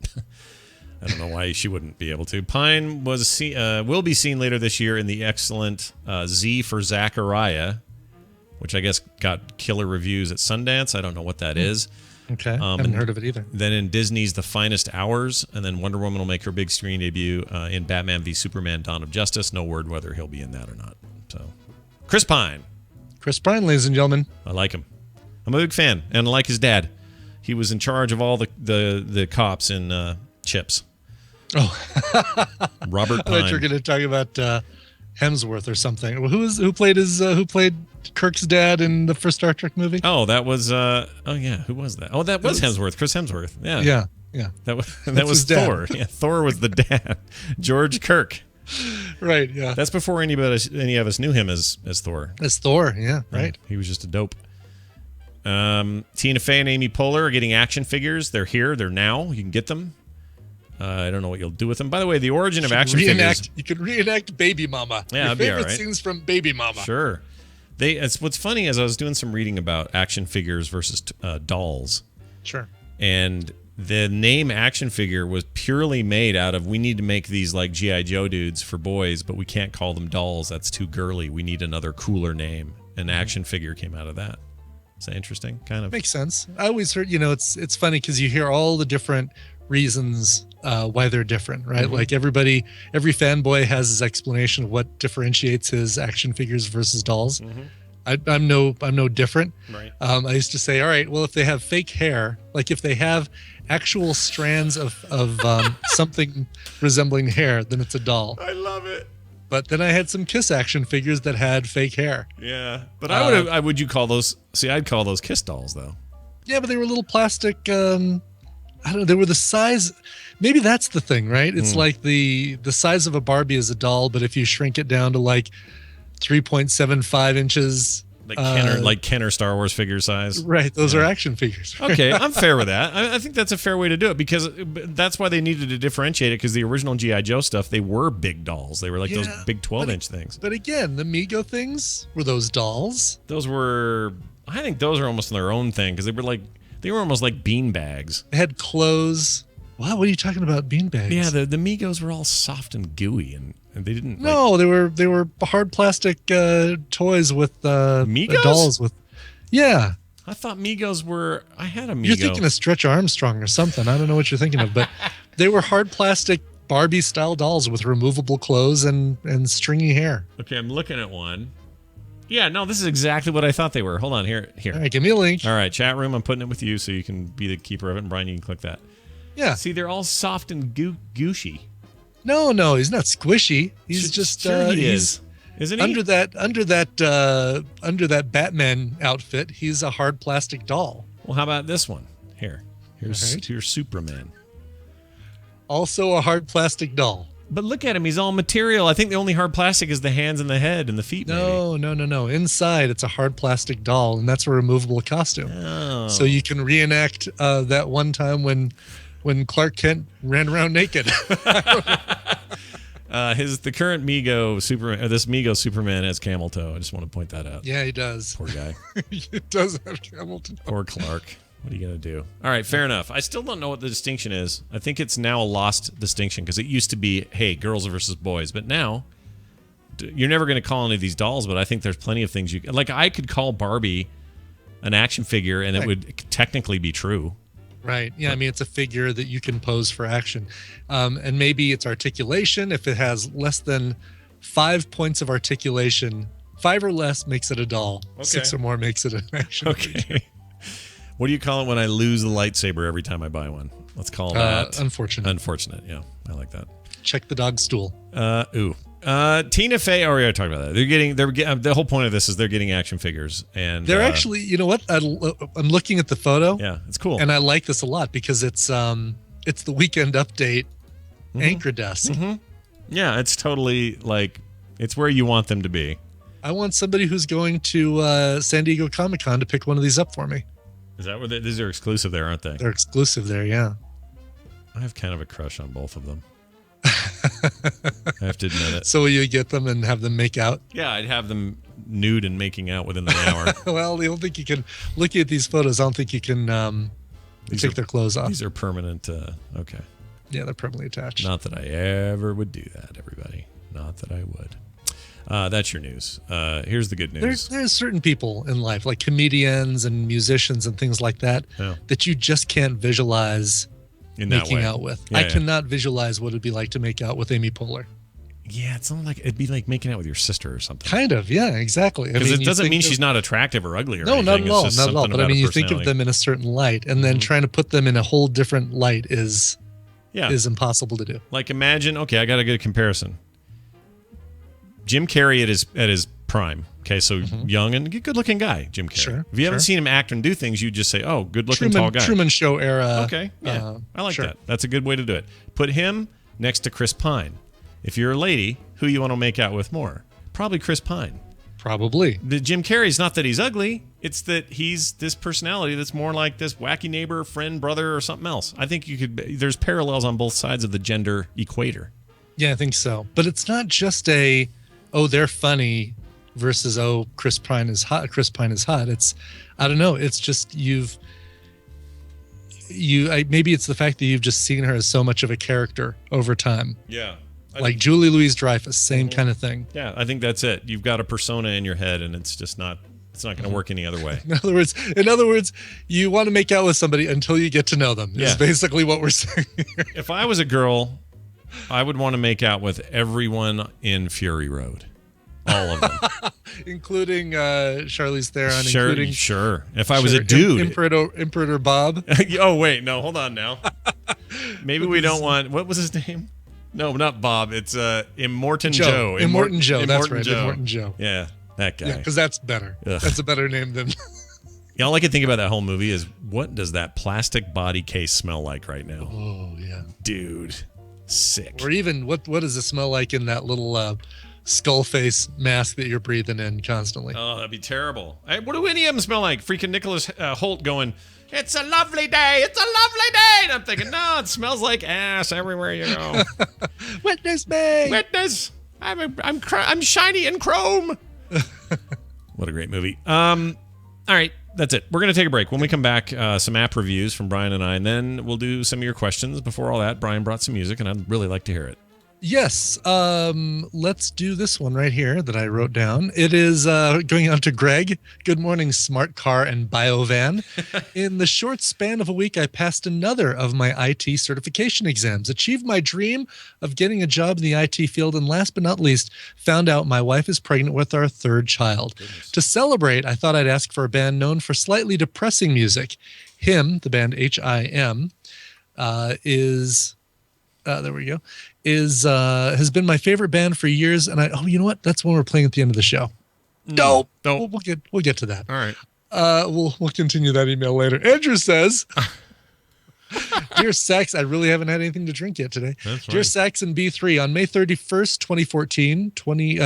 Speaker 1: I don't know why she wouldn't be able to. Pine will be seen later this year in the excellent Z for Zachariah, which I guess got killer reviews at Sundance. I don't know what that is.
Speaker 2: Okay, I haven't heard of it either.
Speaker 1: Then in Disney's The Finest Hours, and then Wonder Woman will make her big screen debut in Batman v Superman: Dawn of Justice. No word whether he'll be in that or not. So, Chris Pine.
Speaker 2: Chris Pine, ladies and gentlemen.
Speaker 1: I like him. I'm a big fan, and I like his dad. He was in charge of all the cops in Chips.
Speaker 2: Oh,
Speaker 1: Robert Pine.
Speaker 2: I thought you were going to talk about Hemsworth or something. Who played Kirk's dad in the first Star Trek movie?
Speaker 1: Oh, that was who was that? Oh, that was Hemsworth. Chris Hemsworth. Yeah.
Speaker 2: Yeah.
Speaker 1: That was
Speaker 2: his dad.
Speaker 1: Thor. Yeah, Thor was the dad. George Kirk.
Speaker 2: Right, yeah.
Speaker 1: That's before any of us knew him as Thor.
Speaker 2: As Thor, yeah, right.
Speaker 1: Yeah, he was just a dope. Tina Fey and Amy Poehler are getting action figures. They're here. They're now. You can get them. I don't know what you'll do with them. By the way, the origin of action figures.
Speaker 2: You can reenact Baby Mama.
Speaker 1: Yeah,
Speaker 2: Your
Speaker 1: that'd be
Speaker 2: favorite
Speaker 1: all right.
Speaker 2: scenes from Baby Mama.
Speaker 1: Sure. What's funny is I was doing some reading about action figures versus dolls.
Speaker 2: Sure.
Speaker 1: And the name action figure was purely made out of, we need to make these like G.I. Joe dudes for boys, but we can't call them dolls. That's too girly. We need another cooler name. An action figure came out of that. Is that interesting? Kind of.
Speaker 2: Makes sense. I always heard, it's funny because you hear all the different reasons why they're different, right?
Speaker 1: Mm-hmm.
Speaker 2: Like every fanboy has his explanation of what differentiates his action figures versus dolls.
Speaker 1: Mm-hmm.
Speaker 2: I'm no different.
Speaker 1: Right.
Speaker 2: I used to say, all right, well, if they have fake hair, like if they have actual strands of something resembling hair, then it's a doll.
Speaker 1: I love it.
Speaker 2: But then I had some Kiss action figures that had fake hair.
Speaker 1: Yeah. But would you call those, I'd call those Kiss dolls though.
Speaker 2: Yeah, but they were little plastic, I don't know, they were the size, maybe that's the thing, right? It's like the size of a Barbie is a doll, but if you shrink it down to like 3.75 inches.
Speaker 1: Like Kenner Star Wars figure size.
Speaker 2: Right, those are action figures.
Speaker 1: Okay, I'm fair with that. I think that's a fair way to do it because that's why they needed to differentiate it because the original G.I. Joe stuff, they were big dolls. They were like those big 12-inch things.
Speaker 2: But again, the Mego things, were those dolls?
Speaker 1: I think those are almost their own thing because they were almost like bean bags.
Speaker 2: They had clothes. Wow, what are you talking about, bean bags?
Speaker 1: Yeah, the Migos were all soft and gooey and they didn't.
Speaker 2: No, they were hard plastic toys with
Speaker 1: Migos?
Speaker 2: dolls with. Yeah,
Speaker 1: I thought Migos were. I had a Migo.
Speaker 2: you're thinking of Stretch Armstrong or something. I don't know what you're thinking of, but they were hard plastic Barbie style dolls with removable clothes and stringy hair.
Speaker 1: Okay, I'm looking at one. Yeah, no, this is exactly what I thought they were. Hold on, here.
Speaker 2: All right, give me a link.
Speaker 1: All right, chat room. I'm putting it with you so you can be the keeper of it, and Brian, you can click that.
Speaker 2: Yeah.
Speaker 1: See, they're all soft and gooshy.
Speaker 2: No, he's not squishy. He's just
Speaker 1: sure he
Speaker 2: he's
Speaker 1: is. Isn't he?
Speaker 2: under that Batman outfit. He's a hard plastic doll.
Speaker 1: Well, how about this one? Here's
Speaker 2: Right.
Speaker 1: Superman.
Speaker 2: Also a hard plastic doll.
Speaker 1: But look at him; he's all material. I think the only hard plastic is the hands and the head and the feet.
Speaker 2: No. Inside, it's a hard plastic doll, and that's a removable costume.
Speaker 1: Oh.
Speaker 2: So you can reenact that one time when Clark Kent ran around naked.
Speaker 1: The current Mego Superman, or this Mego Superman has camel toe. I just want to point that out.
Speaker 2: Yeah, he does.
Speaker 1: Poor guy.
Speaker 2: It does have camel toe.
Speaker 1: Poor Clark. What are you gonna do? All right, fair enough. I still don't know what the distinction is. I think it's now a lost distinction because it used to be, hey, girls versus boys, but now you're never gonna call any of these dolls. But I think there's plenty of things you like. I could call Barbie an action figure, and it would technically be true.
Speaker 2: Right. Yeah. I mean, it's a figure that you can pose for action. And maybe it's articulation. If it has less than 5 points of articulation, 5 or less makes it a doll.
Speaker 1: Okay.
Speaker 2: 6 or more makes it an action figure.
Speaker 1: Okay. What do you call it when I lose the lightsaber every time I buy one? Let's call that
Speaker 2: unfortunate.
Speaker 1: Unfortunate. Yeah, I like that.
Speaker 2: Check the dog stool.
Speaker 1: Tina Fey. Oh, we already talked about that. They're getting. The whole point of this is they're getting action figures, and
Speaker 2: They're actually. You know what? I'm looking at the photo.
Speaker 1: Yeah, it's cool.
Speaker 2: And I like this a lot because it's the Weekend Update anchor desk.
Speaker 1: Mm-hmm. Yeah, it's totally like it's where you want them to be.
Speaker 2: I want somebody who's going to San Diego Comic-Con to pick one of these up for me.
Speaker 1: Is that where these are exclusive there, aren't they?
Speaker 2: They're exclusive there, yeah.
Speaker 1: I have kind of a crush on both of them. I have to admit it.
Speaker 2: So will you get them and have them make out?
Speaker 1: Yeah, I'd have them nude and making out within an hour.
Speaker 2: Well, I don't think you can. Looking at these photos, I don't think you can take their clothes off.
Speaker 1: These are permanent. Okay.
Speaker 2: Yeah, they're permanently attached.
Speaker 1: Not that I ever would do that, everybody. Not that I would. That's your news. Here's the good news.
Speaker 2: There's certain people in life, like comedians and musicians and things like that, that you just can't visualize
Speaker 1: in that
Speaker 2: making
Speaker 1: way.
Speaker 2: out with.
Speaker 1: Yeah,
Speaker 2: I cannot visualize what it'd be like to make out with Amy Poehler.
Speaker 1: Yeah, it's not like it'd be like making out with your sister or something.
Speaker 2: Kind of, yeah, exactly.
Speaker 1: Because it doesn't mean she's not attractive or ugly or
Speaker 2: no,
Speaker 1: anything.
Speaker 2: not at all,
Speaker 1: it's just
Speaker 2: not at all.
Speaker 1: something
Speaker 2: But I
Speaker 1: about
Speaker 2: mean,
Speaker 1: a
Speaker 2: you think of them in a certain light, and then trying to put them in a whole different light is impossible to do.
Speaker 1: Like imagine, okay, I got a good comparison. Jim Carrey at his prime. Okay, so young and good-looking guy, Jim Carrey.
Speaker 2: Sure,
Speaker 1: If you haven't
Speaker 2: sure.
Speaker 1: seen him act and do things, you just say, "Oh, good-looking tall guy."
Speaker 2: Truman Show era.
Speaker 1: Okay, yeah, I like
Speaker 2: sure.
Speaker 1: that. That's a good way to do it. Put him next to Chris Pine. If you're a lady, who you want to make out with more? Probably Chris Pine.
Speaker 2: Probably.
Speaker 1: The Jim Carrey's not that he's ugly; it's that he's this personality that's more like this wacky neighbor, friend, brother, or something else. I think you could. There's parallels on both sides of the gender equator.
Speaker 2: Yeah, I think so. But it's not just a, oh, they're funny versus, oh, Chris Pine is hot. Chris Pine is hot. It's, I don't know. It's just maybe it's the fact that you've just seen her as so much of a character over time.
Speaker 1: Yeah.
Speaker 2: Like Julie Louis-Dreyfus, same kind of thing.
Speaker 1: Yeah, I think that's it. You've got a persona in your head, and it's just not. It's not going to work any other way.
Speaker 2: In other words, you want to make out with somebody until you get to know them. Is basically what we're saying here.
Speaker 1: If I was a girl, I would want to make out with everyone in Fury Road, all of them,
Speaker 2: including Charlize Theron. Including,
Speaker 1: sure. If I was a dude,
Speaker 2: Emperor Bob.
Speaker 1: Oh wait, no, hold on now. Maybe we don't want. What was his name? No, not Bob. It's Immortan Joe.
Speaker 2: Immortan Joe. That's right.
Speaker 1: Joe.
Speaker 2: Immortan Joe.
Speaker 1: Yeah, that guy.
Speaker 2: Yeah, because that's better.
Speaker 1: Ugh.
Speaker 2: That's a better name than.
Speaker 1: All I can think about that whole movie is what does that plastic body case smell like right now?
Speaker 2: Oh yeah,
Speaker 1: dude, sick.
Speaker 2: Or even what does it smell like in that little skull face mask that you're breathing in constantly?
Speaker 1: Oh, that'd be terrible. What do any of them smell like? Freaking Nicholas Holt going, "It's a lovely day. It's a lovely day." And I'm thinking, no, it smells like ass everywhere you go.
Speaker 2: Witness me.
Speaker 1: Witness. I'm shiny and chrome. What a great movie. All right, that's it. We're going to take a break. When we come back, some app reviews from Brian and I, and then we'll do some of your questions. Before all that, Brian brought some music, and I'd really like to hear it.
Speaker 2: Yes. Let's do this one right here that I wrote down. It is going on to Greg. Good morning, smart car and bio van. In the short span of a week, I passed another of my IT certification exams, achieved my dream of getting a job in the IT field, and last but not least, found out my wife is pregnant with our third child. Goodness. To celebrate, I thought I'd ask for a band known for slightly depressing music. Him, the band HIM, is... there we go. Has been my favorite band for years, and you know what? That's when we're playing at the end of the show. Dope. We'll get to that.
Speaker 1: All right.
Speaker 2: We'll continue that email later. Andrew says, "Dear Sax, I really haven't had anything to drink yet today.
Speaker 1: That's
Speaker 2: Dear
Speaker 1: right.
Speaker 2: Sax and B3, on May 31st, 2014,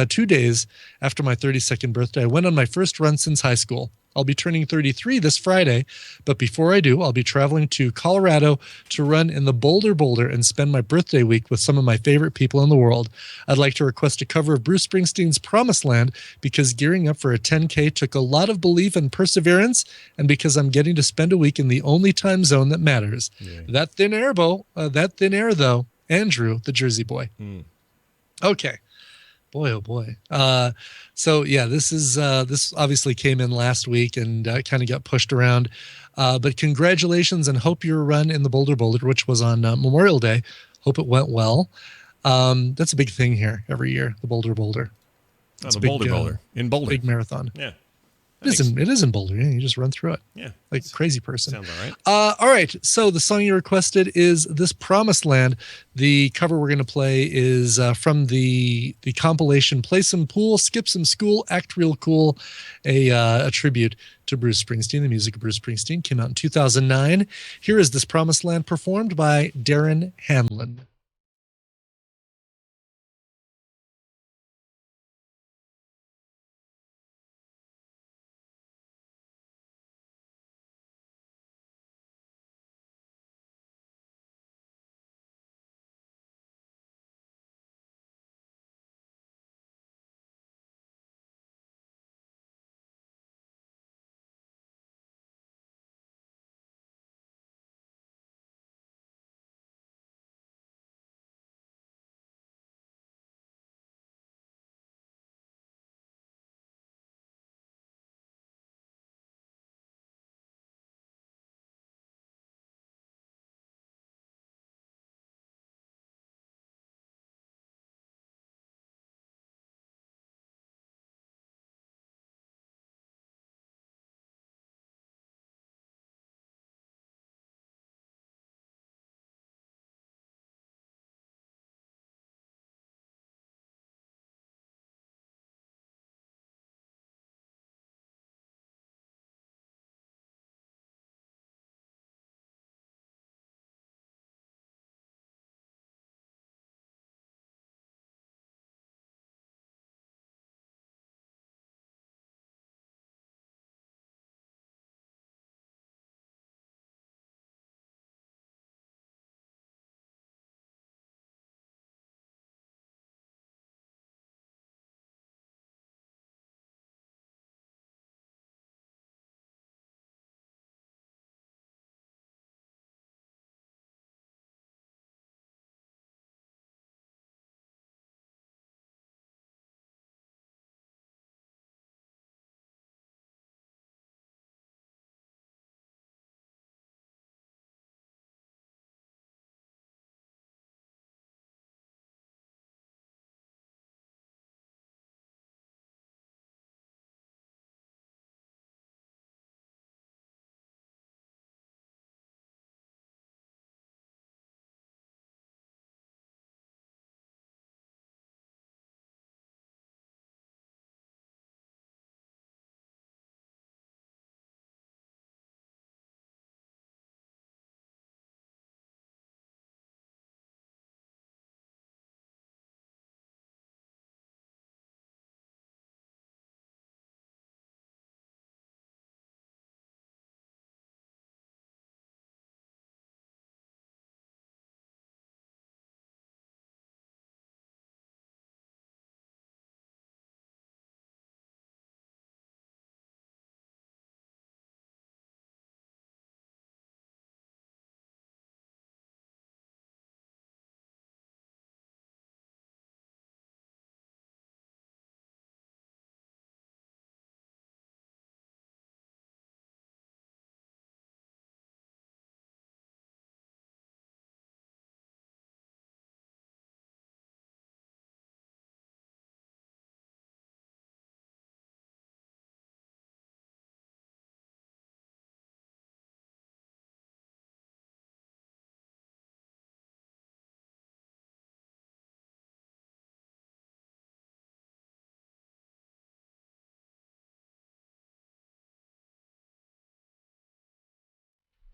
Speaker 2: 2 days after my 32nd birthday, I went on my first run since high school. I'll be turning 33 this Friday, but before I do, I'll be traveling to Colorado to run in the Boulder and spend my birthday week with some of my favorite people in the world. I'd like to request a cover of Bruce Springsteen's Promised Land because gearing up for a 10K took a lot of belief and perseverance, and because I'm getting to spend a week in the only time zone that matters. Yeah. That thin air, though. Andrew, the Jersey boy. Okay. Boy, oh boy. So yeah, this obviously came in last week and kind of got pushed around. But congratulations, and hope your run in the Boulder, which was on Memorial Day. Hope it went well. That's a big thing here every year, the Boulder.
Speaker 1: It's a Boulder in Boulder.
Speaker 2: Big marathon.
Speaker 1: Yeah.
Speaker 2: It is in Boulder. Yeah, you just run through it.
Speaker 1: Yeah.
Speaker 2: Like a crazy person.
Speaker 1: Sounds all right.
Speaker 2: All right. So the song you requested is this Promised Land. The cover we're going to play is from the compilation Play Some Pool, Skip Some School, Act Real Cool, a tribute to Bruce Springsteen. The music of Bruce Springsteen came out in 2009. Here is this Promised Land performed by Darren Hanlon.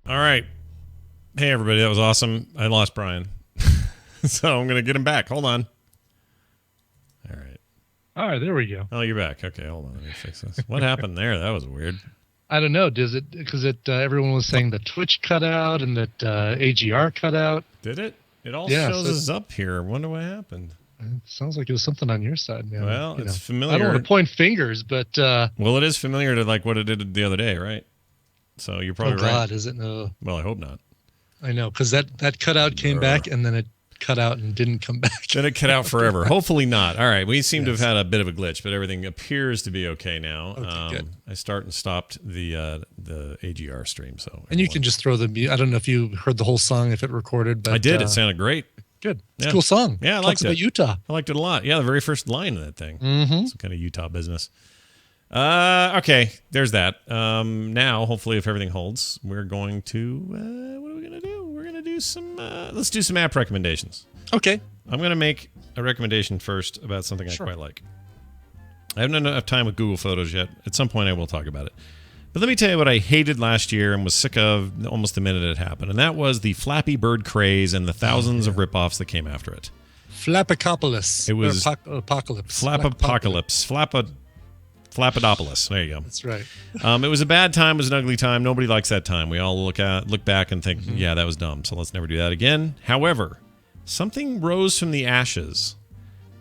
Speaker 1: All right. Hey, everybody. That was awesome. I lost Brian. So I'm going to get him back. Hold on. All right.
Speaker 2: All right, there we go.
Speaker 1: Oh, you're back. Okay, hold on. Let me fix this. What happened there? That was weird.
Speaker 2: I don't know. Does it because everyone was saying that Twitch cut out and that AGR cut out?
Speaker 1: Did it? It all shows us up here. I wonder what happened.
Speaker 2: It sounds like it was something on your side, man.
Speaker 1: Well, it's familiar.
Speaker 2: I don't want to point fingers, but
Speaker 1: well, it is familiar to like what it did the other day, right? So you're probably right.
Speaker 2: Oh God, is it? No.
Speaker 1: Well, I hope not.
Speaker 2: I know because that cutout came back and then it cut out and didn't come back.
Speaker 1: Then it cut out forever. Hopefully not. All right, we seem to have had a bit of a glitch, but everything appears to be okay now.
Speaker 2: Okay, good.
Speaker 1: I start and stopped the AGR stream, so
Speaker 2: and you can just throw the. I don't know if you heard the whole song if it recorded, but
Speaker 1: I did. It sounded great.
Speaker 2: Good. It's a cool song.
Speaker 1: Yeah, I liked it.
Speaker 2: About Utah.
Speaker 1: I liked it a lot. Yeah, the very first line of that thing.
Speaker 2: Mm-hmm.
Speaker 1: Some kind of Utah business. Okay, there's that. Now, hopefully, if everything holds, we're going to. What are we gonna do? We're gonna do some. Let's do some app recommendations.
Speaker 2: Okay.
Speaker 1: I'm gonna make a recommendation first about something I quite like. I haven't had enough time with Google Photos yet. At some point, I will talk about it. But let me tell you what I hated last year and was sick of almost the minute it happened, and that was the Flappy Bird craze and the thousands of ripoffs that came after it.
Speaker 2: Flapacopolis.
Speaker 1: It was
Speaker 2: Apocalypse.
Speaker 1: Flapapocalypse. Flapadopolis. There you go.
Speaker 2: That's right.
Speaker 1: It was a bad time. It was an ugly time. Nobody likes that time. We all look back and think, yeah, that was dumb. So let's never do that again. However, something rose from the ashes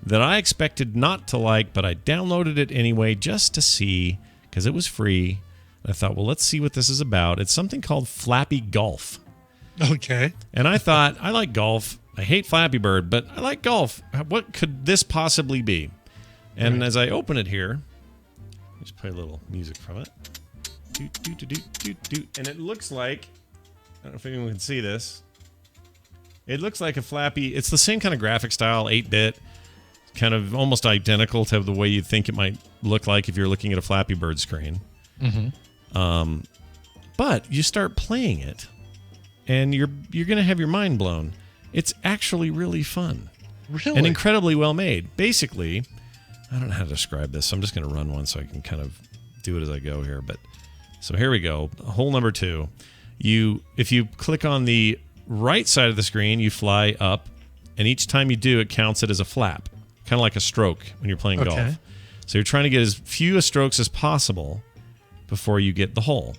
Speaker 1: that I expected not to like, but I downloaded it anyway just to see because it was free. I thought, well, let's see what this is about. It's something called Flappy Golf.
Speaker 2: Okay.
Speaker 1: And I thought, I like golf. I hate Flappy Bird, but I like golf. What could this possibly be? And as I open it here, just play a little music from it. And it looks like, I don't know if anyone can see this. It looks like a Flappy. It's the same kind of graphic style, 8-bit, kind of almost identical to the way you'd think it might look like if you're looking at a Flappy Bird screen.
Speaker 2: Mm-hmm.
Speaker 1: But you start playing it, and you're going to have your mind blown. It's actually really fun.
Speaker 2: Really?
Speaker 1: And incredibly well made. Basically, I don't know how to describe this, so I'm just going to run one so I can kind of do it as I go here. But so here we go. Hole number 2. If you click on the right side of the screen, you fly up, and each time you do, it counts it as a flap, kind of like a stroke when you're playing golf. So you're trying to get as few strokes as possible before you get the hole.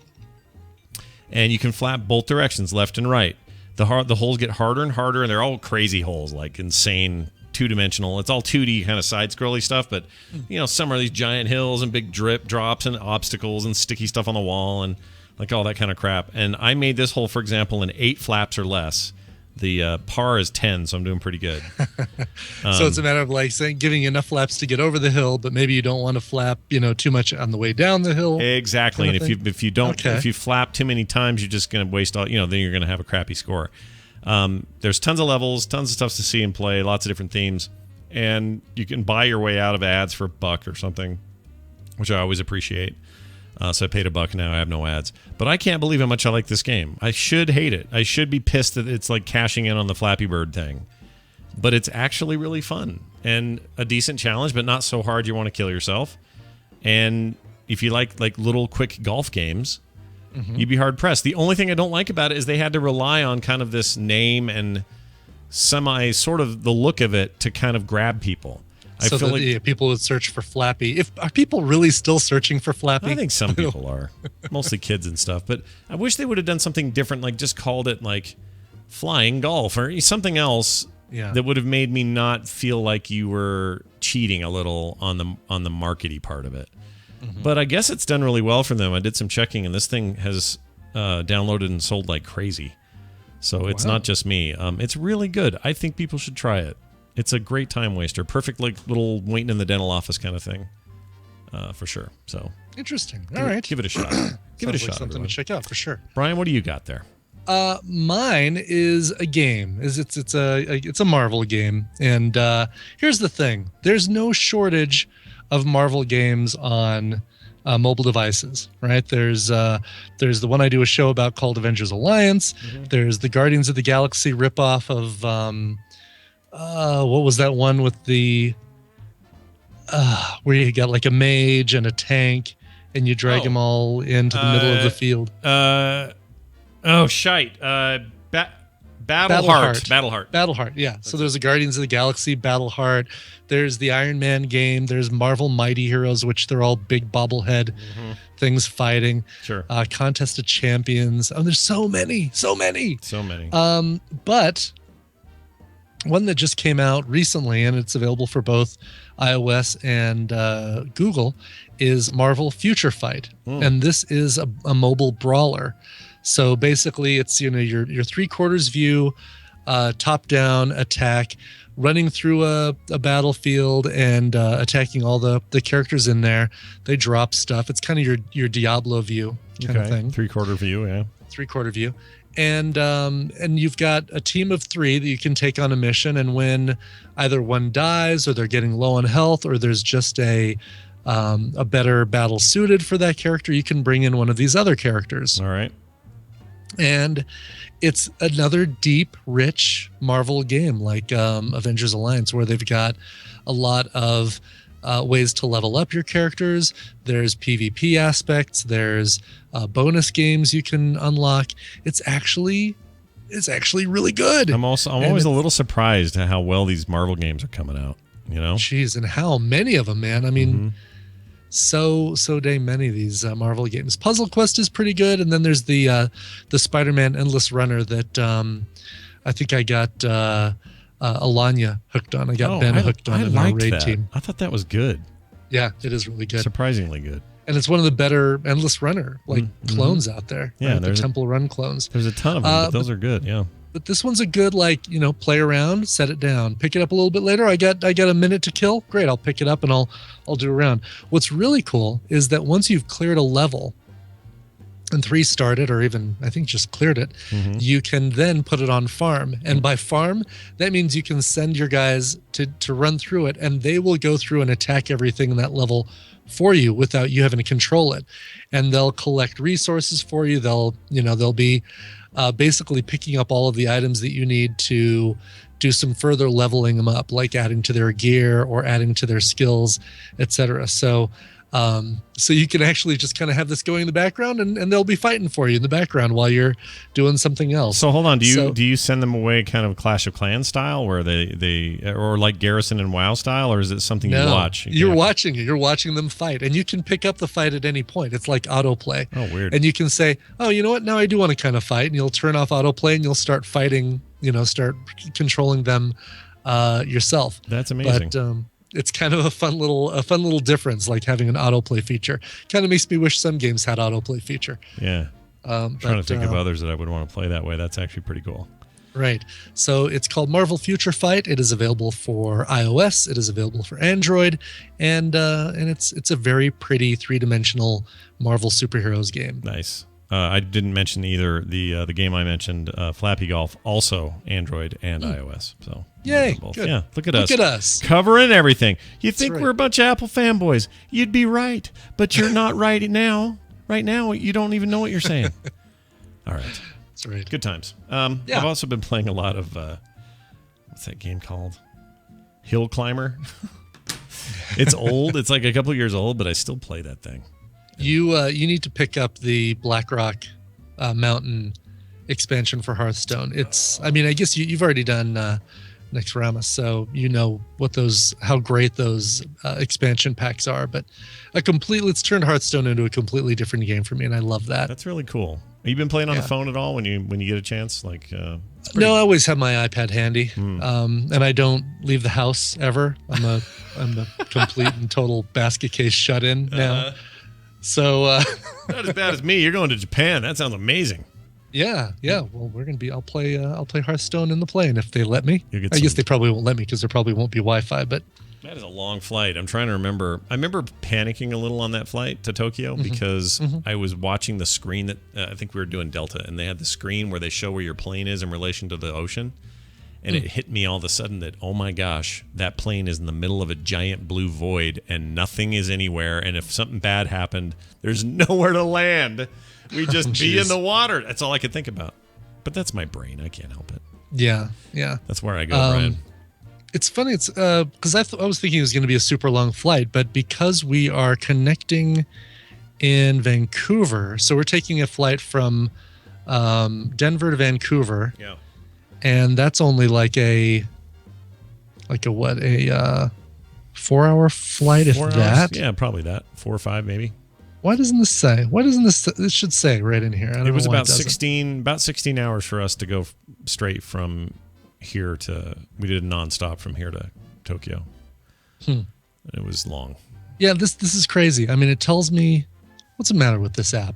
Speaker 1: And you can flap both directions, left and right. The holes get harder and harder, and they're all crazy holes, like insane two-dimensional. It's all 2D kind of side-scrolly stuff, but some are these giant hills and big drops and obstacles and sticky stuff on the wall and like all that kind of crap. And I made this hole, for example, in 8 flaps or less. The par is 10, so I'm doing pretty good.
Speaker 2: So it's a matter of giving enough flaps to get over the hill, but maybe you don't want to flap, too much on the way down the hill.
Speaker 1: Exactly. And if you flap too many times, you're just going to waste all. Then you're going to have a crappy score. There's tons of levels, tons of stuff to see and play, lots of different themes, and you can buy your way out of ads for $1 or something, which I always appreciate. So I paid $1 now. I have no ads. But I can't believe how much I like this game. I should hate it. I should be pissed that it's like cashing in on the Flappy Bird thing. But it's actually really fun and a decent challenge, but not so hard you want to kill yourself. And if you like little quick golf games, you'd be hard pressed. The only thing I don't like about it is they had to rely on kind of this name and sort of the look of it to kind of grab people. I feel like
Speaker 2: people would search for Flappy. Are people really still searching for Flappy?
Speaker 1: I think some people are, mostly kids and stuff. But I wish they would have done something different, like just called it like Flying Golf or something else that would have made me not feel like you were cheating a little on the markety part of it. But I guess it's done really well for them. I did some checking, and this thing has downloaded and sold like crazy. So it's not just me. It's really good. I think people should try it. It's a great time waster. Perfect, like little waiting in the dental office kind of thing, for sure. So
Speaker 2: interesting. All right,
Speaker 1: give it a shot. Give it a shot.
Speaker 2: Something
Speaker 1: everyone.
Speaker 2: to check out for sure.
Speaker 1: Brian, what do you got there?
Speaker 2: Mine is a game. It's a Marvel game, and here's the thing: there's no shortage of Marvel games on mobile devices, right? There's the one I do a show about called Avengers Alliance. There's the Guardians of the Galaxy ripoff of what was that one with the where you got like a mage and a tank and you drag them all into the middle of the field.
Speaker 1: Oh, shite. Battleheart.
Speaker 2: Battleheart, yeah. So there's the Guardians of the Galaxy Battleheart. There's the Iron Man game. There's Marvel Mighty Heroes, which they're all big bobblehead things fighting.
Speaker 1: Sure.
Speaker 2: Contest of Champions. Oh, there's so many. But one that just came out recently, and it's available for both iOS and Google, is Marvel Future Fight. And this is a mobile brawler. So basically, it's your 3/4 view, top-down attack, running through a battlefield and attacking all the characters in there. They drop stuff. It's kind of your Diablo view kind of thing.
Speaker 1: 3/4 view, yeah.
Speaker 2: 3/4 view. And you've got a team of 3 that you can take on a mission, and when either one dies or they're getting low on health or there's just a better battle suited for that character, you can bring in one of these other characters.
Speaker 1: All right.
Speaker 2: And it's another deep, rich Marvel game like Avengers Alliance, where they've got a lot of ways to level up your characters. There's PvP aspects. There's bonus games you can unlock. It's actually really good.
Speaker 1: I'm always a little surprised at how well these Marvel games are coming out. You know,
Speaker 2: jeez, and how many of them, man. I mean, so dang many of these Marvel games. Puzzle Quest is pretty good, and then there's the Spider-Man Endless Runner that I think I got Alanya hooked on. I got Ben hooked on in our raid team.
Speaker 1: I thought that was good.
Speaker 2: Yeah, it is really good.
Speaker 1: Surprisingly good.
Speaker 2: And it's one of the better Endless Runner clones out there.
Speaker 1: Yeah,
Speaker 2: right? The Temple Run clones.
Speaker 1: There's a ton of them, but those are good. Yeah.
Speaker 2: But this one's a good, play around, set it down, pick it up a little bit later. I got a minute to kill. Great, I'll pick it up and I'll do a round. What's really cool is that once you've cleared a level and 3 started, or even I think just cleared it, you can then put it on farm. And by farm, that means you can send your guys to run through it, and they will go through and attack everything in that level for you without you having to control it. And they'll collect resources for you. They'll be basically picking up all of the items that you need to do some further leveling them up, like adding to their gear or adding to their skills, etc. So you can actually just kind of have this going in the background, and they'll be fighting for you in the background while you're doing something else.
Speaker 1: So hold on, do you send them away kind of Clash of Clans style, where they or like Garrison and WoW style, or is it something you watch?
Speaker 2: You're watching it. You're watching them fight, and you can pick up the fight at any point. It's like autoplay.
Speaker 1: Oh, weird.
Speaker 2: And you can say, oh, you know what? Now I do want to kind of fight, and you'll turn off autoplay, and you'll start fighting. Start controlling them yourself.
Speaker 1: That's amazing.
Speaker 2: But it's kind of a fun little difference, like having an autoplay feature. Kind of makes me wish some games had autoplay feature.
Speaker 1: Yeah. I'm trying to think of others that I would want to play that way. That's actually pretty cool.
Speaker 2: Right. So it's called Marvel Future Fight. It is available for iOS. It is available for Android, and it's a very pretty 3-dimensional Marvel superheroes game.
Speaker 1: Nice. I didn't mention either the game I mentioned, Flappy Golf, also Android and iOS. So
Speaker 2: yay!
Speaker 1: Both.
Speaker 2: Good.
Speaker 1: Yeah, look at
Speaker 2: us
Speaker 1: covering everything. You think
Speaker 2: right.
Speaker 1: We're a bunch of Apple fanboys? You'd be right, but you're not right now. Right now, you don't even know what you're saying. All right,
Speaker 2: that's right.
Speaker 1: Good times. I've also been playing a lot of what's that game called? Hill Climber. It's old. It's like a couple years old, but I still play that thing.
Speaker 2: You need to pick up the Blackrock Mountain expansion for Hearthstone. I guess you've already done Nexteramas, so you know how great those expansion packs are. But it's turned Hearthstone into a completely different game for me, and I love that.
Speaker 1: That's really cool. Have you been playing on the phone at all when you get a chance?
Speaker 2: No, I always have my iPad handy, and I don't leave the house ever. I'm a complete and total basket case shut in now. So
Speaker 1: not as bad as me. You're going to Japan. That sounds amazing.
Speaker 2: Yeah. Well, I'll play Hearthstone in the plane if they let me. I guess they probably won't let me because there probably won't be Wi-Fi. But
Speaker 1: that is a long flight. I'm trying to remember. I remember panicking a little on that flight to Tokyo because I was watching the screen that I think we were doing Delta, and they had the screen where they show where your plane is in relation to the ocean. And it hit me all of a sudden that, oh my gosh, that plane is in the middle of a giant blue void and nothing is anywhere. And if something bad happened, there's nowhere to land. We just be in the water. That's all I could think about. But that's my brain. I can't help it.
Speaker 2: Yeah.
Speaker 1: That's where I go, Brian.
Speaker 2: It's funny. It's because I was thinking it was going to be a super long flight, but because we are connecting in Vancouver, so we're taking a flight from Denver to Vancouver.
Speaker 1: Yeah.
Speaker 2: And that's only like a 4-hour flight, if
Speaker 1: 4 hours?
Speaker 2: that.
Speaker 1: Yeah, probably that. 4 or 5, maybe.
Speaker 2: Why doesn't this say? Why doesn't this? It should say right in here. I don't
Speaker 1: It was
Speaker 2: know why
Speaker 1: about
Speaker 2: it doesn't.
Speaker 1: 16 hours for us to go straight from here to. We did a nonstop from here to Tokyo. It was long.
Speaker 2: Yeah, this is crazy. I mean, it tells me what's the matter with this app.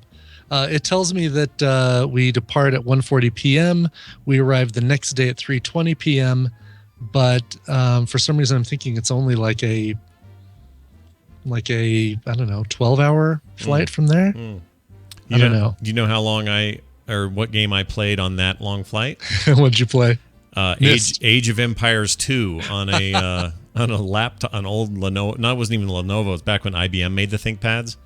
Speaker 2: It tells me that we depart at 1:40 p.m. We arrive the next day at 3:20 p.m. But for some reason, I'm thinking it's only like a I don't know, 12-hour flight from there. I don't know.
Speaker 1: Do you know how long or what game I played on that long flight?
Speaker 2: What'd you play?
Speaker 1: Age of Empires 2 on a on a laptop, an old Lenovo. No, it wasn't even Lenovo. It was back when IBM made the ThinkPads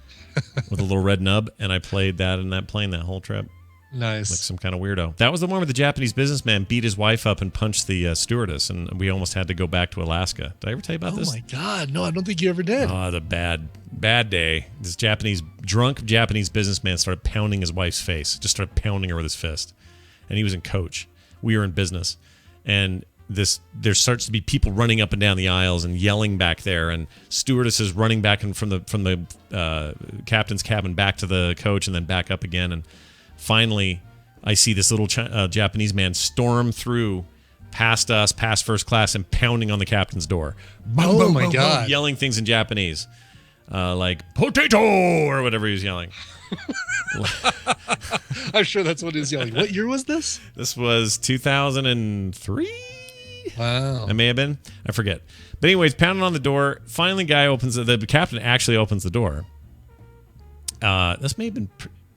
Speaker 1: with a little red nub, and I played that in that plane that whole trip.
Speaker 2: Nice.
Speaker 1: Like some kind of weirdo. That was the one where the Japanese businessman beat his wife up and punched the stewardess, and we almost had to go back to Alaska. Did I ever tell you about this?
Speaker 2: Oh my God. No, I don't think you ever did.
Speaker 1: Oh, the bad day. This drunk Japanese businessman started pounding his wife's face. Just started pounding her with his fist. And he was in coach. We were in business. And there starts to be people running up and down the aisles and yelling back there, and stewardesses running back from the captain's cabin back to the coach and then back up again. And finally, I see this little Japanese man storm through past us, past first class, and pounding on the captain's door.
Speaker 2: Oh my God.
Speaker 1: Yelling things in Japanese. Like, potato, or whatever he was yelling.
Speaker 2: I'm sure that's what he was yelling. What year was this?
Speaker 1: This was 2003?
Speaker 2: Wow.
Speaker 1: It may have been. I forget. But anyways, pounding on the door. Finally, the captain actually opens the door. This may have been...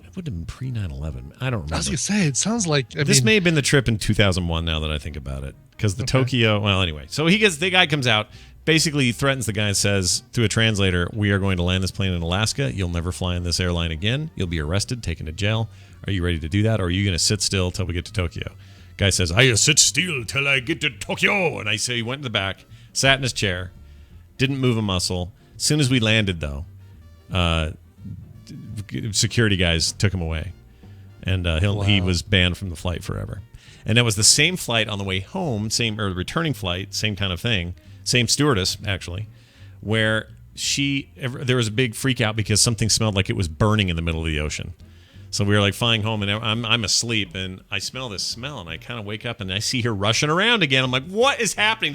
Speaker 1: It would have been pre-9/11. I don't remember.
Speaker 2: I was going to say, it sounds like...
Speaker 1: This may have been the trip in 2001 now that I think about it. Because Tokyo... Well, anyway. So the guy comes out, basically threatens the guy and says, through a translator, we are going to land this plane in Alaska. You'll never fly on this airline again. You'll be arrested, taken to jail. Are you ready to do that? Or are you going to sit still till we get to Tokyo? Guy says, I'll sit still till I get to Tokyo. And I say he went in the back, sat in his chair, didn't move a muscle. As soon as we landed, though, security guys took him away. And he was banned from the flight forever. And that was the same flight on the way home, or returning flight, same kind of thing, same stewardess, actually, where there was a big freak out because something smelled like it was burning in the middle of the ocean. So we were like flying home, and I'm asleep, and I smell this smell, and I kind of wake up, and I see her rushing around again. I'm like, what is happening?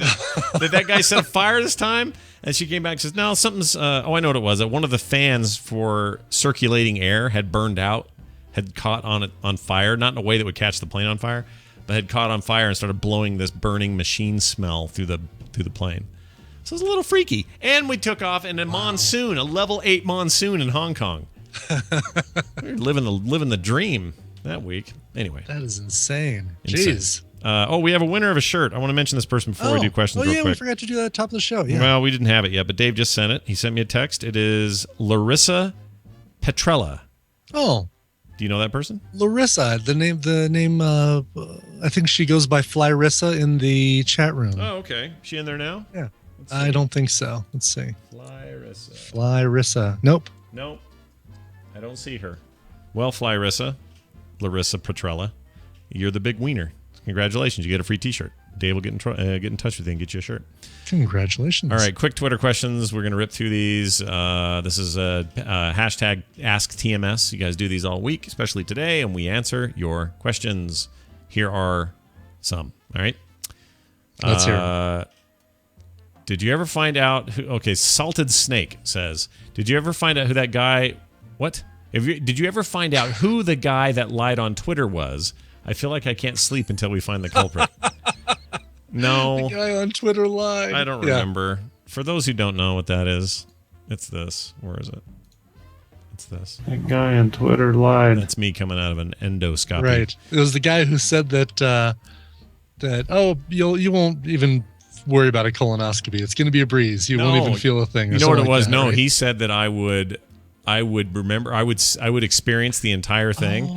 Speaker 1: Did that guy set a fire this time? And she came back and says, no, something's, I know what it was. One of the fans for circulating air had burned out, had caught on fire, not in a way that would catch the plane on fire, but had caught on fire and started blowing this burning machine smell through the plane. So it was a little freaky. And we took off in a monsoon, a level 8 monsoon in Hong Kong. We were living the dream that week. Anyway.
Speaker 2: That is insane. Jeez.
Speaker 1: We have a winner of a shirt. I want to mention this person before we do questions real quick.
Speaker 2: We forgot to do that at the top of the show. Yeah.
Speaker 1: Well, we didn't have it yet, but Dave just sent it. He sent me a text. It is Larissa Petrella.
Speaker 2: Oh.
Speaker 1: Do you know that person?
Speaker 2: Larissa. The name, I think she goes by Flyrissa in the chat room.
Speaker 1: Oh, okay. She in there now?
Speaker 2: Yeah. I don't think so. Let's see.
Speaker 1: Flyrissa.
Speaker 2: Nope.
Speaker 1: I don't see her. Well, Larissa Petrella, you're the big wiener. Congratulations. You get a free t-shirt. Dave will get in touch with you and get you a shirt.
Speaker 2: Congratulations.
Speaker 1: All right, quick Twitter questions. We're going to rip through these. This is a hashtag AskTMS. You guys do these all week, especially today, and we answer your questions. Here are some. All right?
Speaker 2: Let's hear.
Speaker 1: Did you ever find out Salted Snake says, did you ever find out who that guy... What? Did you ever find out who the guy that lied on Twitter was? I feel like I can't sleep until we find the culprit. No.
Speaker 2: The guy on Twitter lied.
Speaker 1: I don't remember. For those who don't know what that is, it's this. Where is it? It's this.
Speaker 5: That guy on Twitter lied.
Speaker 1: That's me coming out of an endoscopy.
Speaker 2: Right. It was the guy who said that you won't even worry about a colonoscopy. It's going to be a breeze. You won't even feel a thing.
Speaker 1: You know what it was?
Speaker 2: Right?
Speaker 1: He said that I would remember. I would experience the entire thing,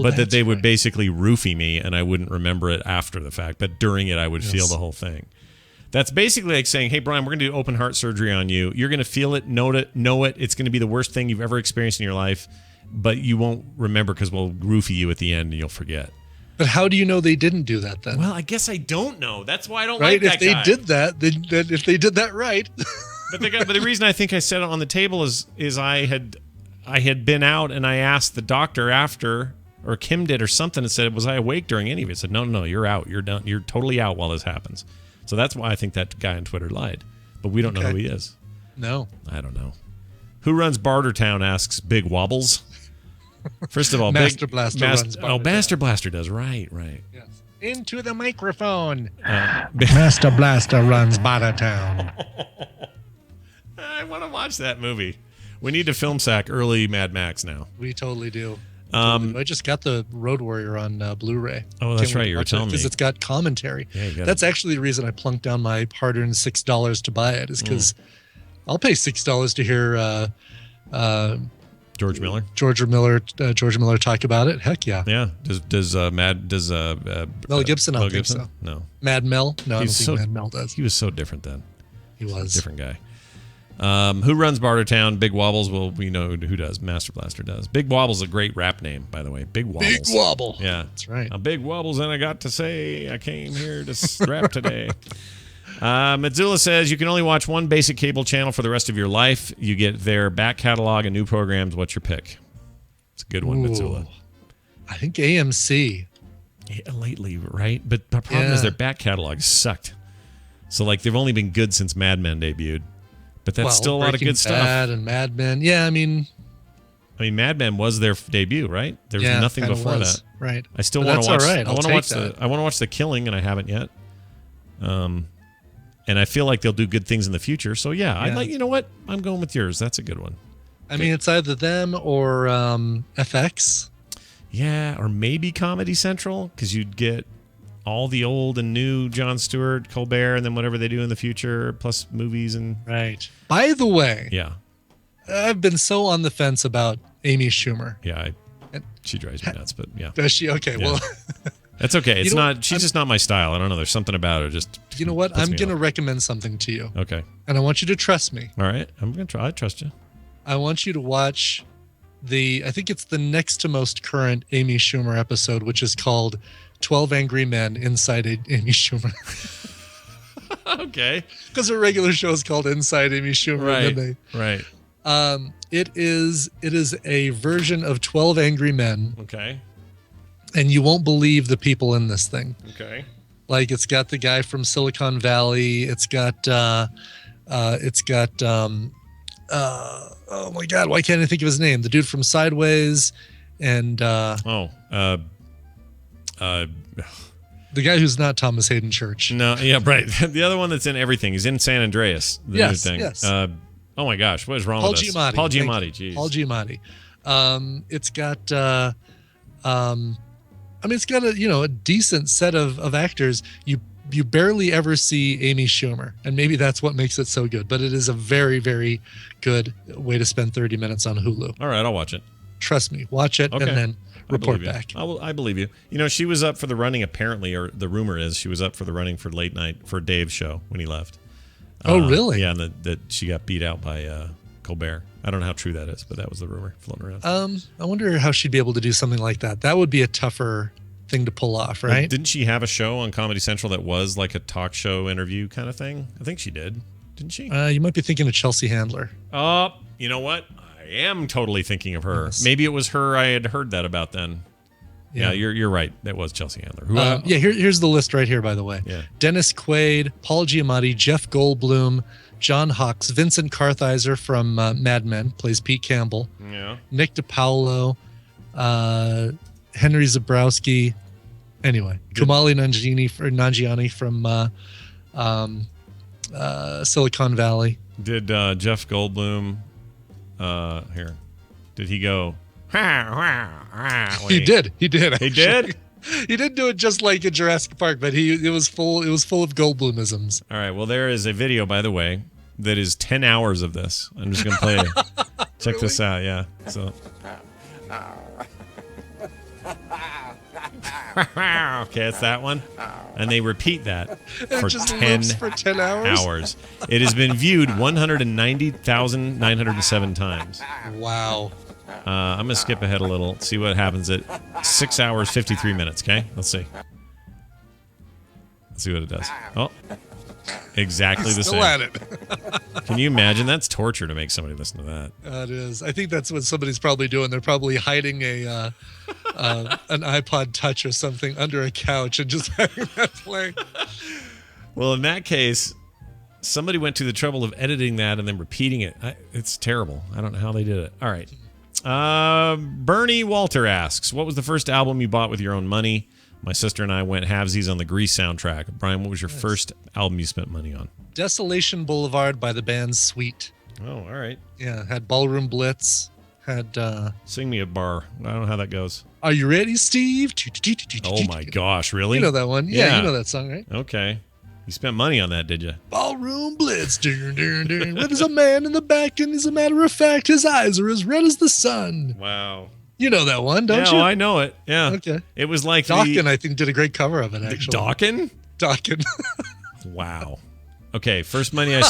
Speaker 1: but that they would basically roofie me, and I wouldn't remember it after the fact. But during it, I would feel the whole thing. That's basically like saying, "Hey, Brian, we're going to do open heart surgery on you. You're going to feel it, know it. It's going to be the worst thing you've ever experienced in your life, but you won't remember because we'll roofie you at the end and you'll forget.
Speaker 2: But how do you know they didn't do that then?
Speaker 1: Well, I guess I don't know. That's why I don't
Speaker 2: right?
Speaker 1: like that guy.
Speaker 2: If they did that, then if they did that right.
Speaker 1: But the reason I think I said it on the table is I had been out and I asked the doctor after, or Kim did or something, and said, was I awake during any of it? I said, no, you're out. You're done. You're totally out while this happens. So that's why I think that guy on Twitter lied. But we don't know who he is.
Speaker 2: No.
Speaker 1: I don't know. Who runs Bartertown, asks Big Wobbles. First of all,
Speaker 2: Master Blaster runs Bartertown.
Speaker 1: Oh, Master Blaster does. Right.
Speaker 2: Yes. Into the microphone. Master Blaster runs Bartertown.
Speaker 1: I want to watch that movie. We need to film sack early Mad Max now.
Speaker 2: We totally do. I just got the Road Warrior on Blu-ray.
Speaker 1: Oh, that's right. You were telling me.
Speaker 2: Because it's got commentary.
Speaker 1: Yeah,
Speaker 2: that's actually the reason I plunked down my hard-earned $6 to buy it, is because I'll pay $6 to hear
Speaker 1: George Miller
Speaker 2: talk about it. Heck yeah.
Speaker 1: Yeah. Does
Speaker 2: Mel Gibson? I don't think so.
Speaker 1: No.
Speaker 2: Mad Mel? No, I don't think Mad Mel does.
Speaker 1: He was so different then.
Speaker 2: He was
Speaker 1: a different guy. Who runs Bartertown? Big Wobbles. Well, we know who does. Master Blaster does. Big Wobble's a great rap name, by the way. Big Wobbles.
Speaker 2: Big Wobble.
Speaker 1: Yeah,
Speaker 2: that's right.
Speaker 1: I'm Big Wobbles, and I got to say I came here to rap today. Mitsula says you can only watch one basic cable channel for the rest of your life. You get their back catalog and new programs. What's your pick? It's a good one, Mitsula.
Speaker 2: I think AMC.
Speaker 1: Yeah, lately, right? But the problem is their back catalog sucked. So, like, they've only been good since Mad Men debuted. But that's still a lot of good stuff.
Speaker 2: Bad and Mad Men. Yeah, I mean,
Speaker 1: Mad Men was their debut, right? There was nothing before that.
Speaker 2: Right.
Speaker 1: I still want to watch.
Speaker 2: Right.
Speaker 1: I want to watch I want to watch The Killing, and I haven't yet. And I feel like they'll do good things in the future. So I'd like. You know what? I'm going with yours. That's a good one.
Speaker 2: I mean, it's either them or FX.
Speaker 1: Yeah, or maybe Comedy Central, because you'd get all the old and new Jon Stewart, Colbert, and then whatever they do in the future, plus movies and
Speaker 2: right. By the way,
Speaker 1: I've
Speaker 2: been so on the fence about Amy Schumer.
Speaker 1: Yeah, she drives me nuts, but yeah.
Speaker 2: Does she? Okay, well,
Speaker 1: that's okay. It's not. She's just not my style. I don't know. There's something about her. Just
Speaker 2: you know what? I'm gonna recommend something to you.
Speaker 1: Okay.
Speaker 2: And I want you to trust me.
Speaker 1: All right, I'm gonna try. I trust you.
Speaker 2: I want you to watch I think it's the next to most current Amy Schumer episode, which is called 12 Angry Men Inside Amy Schumer.
Speaker 1: Okay.
Speaker 2: Because her regular show is called Inside Amy Schumer.
Speaker 1: Right.
Speaker 2: It is a version of 12 Angry Men.
Speaker 1: Okay.
Speaker 2: And you won't believe the people in this thing.
Speaker 1: Okay.
Speaker 2: Like, it's got the guy from Silicon Valley. It's got oh my God, why can't I think of his name? The dude from Sideways and the guy who's not Thomas Hayden Church.
Speaker 1: No, yeah, right. The other one that's in everything. He's in San Andreas. The new thing.
Speaker 2: Yes.
Speaker 1: Oh my gosh, what is wrong with us? Paul Giamatti. Geez.
Speaker 2: Paul Giamatti. It's got it's got a decent set of actors. You barely ever see Amy Schumer, and maybe that's what makes it so good. But it is a very, very good way to spend 30 minutes on Hulu.
Speaker 1: All right, I'll watch it.
Speaker 2: Trust me, watch it and then report back.
Speaker 1: I believe you. She was up for the running apparently, or the rumor is she was up for the running for late night for Dave's show when he left.
Speaker 2: Oh, really?
Speaker 1: Yeah, and that she got beat out by Colbert. I don't know how true that is, but that was the rumor floating around.
Speaker 2: I wonder how she'd be able to do something like that. That would be a tougher thing to pull off, right?
Speaker 1: Well, didn't she have a show on Comedy Central that was like a talk show interview kind of thing? I think she did. Didn't she?
Speaker 2: You might be thinking of Chelsea Handler.
Speaker 1: Oh, you know what? I am totally thinking of her. Yes. Maybe it was her I had heard that about then. Yeah, you're right. That was Chelsea Handler.
Speaker 2: Here's the list right here, by the way.
Speaker 1: Yeah.
Speaker 2: Dennis Quaid, Paul Giamatti, Jeff Goldblum, John Hawkes, Vincent Kartheiser from Mad Men, plays Pete Campbell.
Speaker 1: Yeah. Nick
Speaker 2: DiPaolo, Henry Zabrowski. Anyway, Kumali Nanjiani from Silicon Valley.
Speaker 1: Did Jeff Goldblum here? Did he go?
Speaker 2: He did.
Speaker 1: He did.
Speaker 2: He didn't do it just like in Jurassic Park, but it was full of Goldblumisms.
Speaker 1: All right. Well, there is a video, by the way, that is 10 hours of this. I'm just gonna play it. Check this out. Yeah. So. Okay, it's that one. And they repeat that
Speaker 2: It
Speaker 1: for
Speaker 2: just
Speaker 1: 10
Speaker 2: loops for 10 hours.
Speaker 1: It has been viewed 190,907 times.
Speaker 2: Wow.
Speaker 1: I'm going to skip ahead a little, see what happens at 6 hours, 53 minutes, okay? Let's see. Let's see what it does. Oh, exactly the
Speaker 2: Still
Speaker 1: same.
Speaker 2: at it.
Speaker 1: Can you imagine? That's torture to make somebody listen to that.
Speaker 2: It is. I think that's what somebody's probably doing. They're probably hiding an iPod Touch or something under a couch and just having that play.
Speaker 1: Well, in that case, somebody went to the trouble of editing that and then repeating it. It's terrible. I don't know how they did it. All right. Bernie Walter asks, what was the first album you bought with your own money? My sister and I went halvesies on the Grease soundtrack. Brian, what was your first album you spent money on?
Speaker 2: Desolation Boulevard by the band Sweet.
Speaker 1: Oh, all right.
Speaker 2: Yeah, had Ballroom Blitz. Had
Speaker 1: Sing me a bar. I don't know how that goes.
Speaker 2: Are you ready, Steve?
Speaker 1: Oh my gosh, really?
Speaker 2: You know that one. Yeah, you know that song, right?
Speaker 1: Okay. You spent money on that, did you?
Speaker 2: Ballroom Blitz. Where there's a man in the back, and as a matter of fact, his eyes are as red as the sun.
Speaker 1: Wow.
Speaker 2: You know that one, don't
Speaker 1: yeah,
Speaker 2: you?
Speaker 1: Oh, I know it. Yeah.
Speaker 2: Okay.
Speaker 1: It was like
Speaker 2: Dawkins, I think, did a great cover of it, actually.
Speaker 1: Dawkins?
Speaker 2: Dawkins.
Speaker 1: Wow. Okay, first album I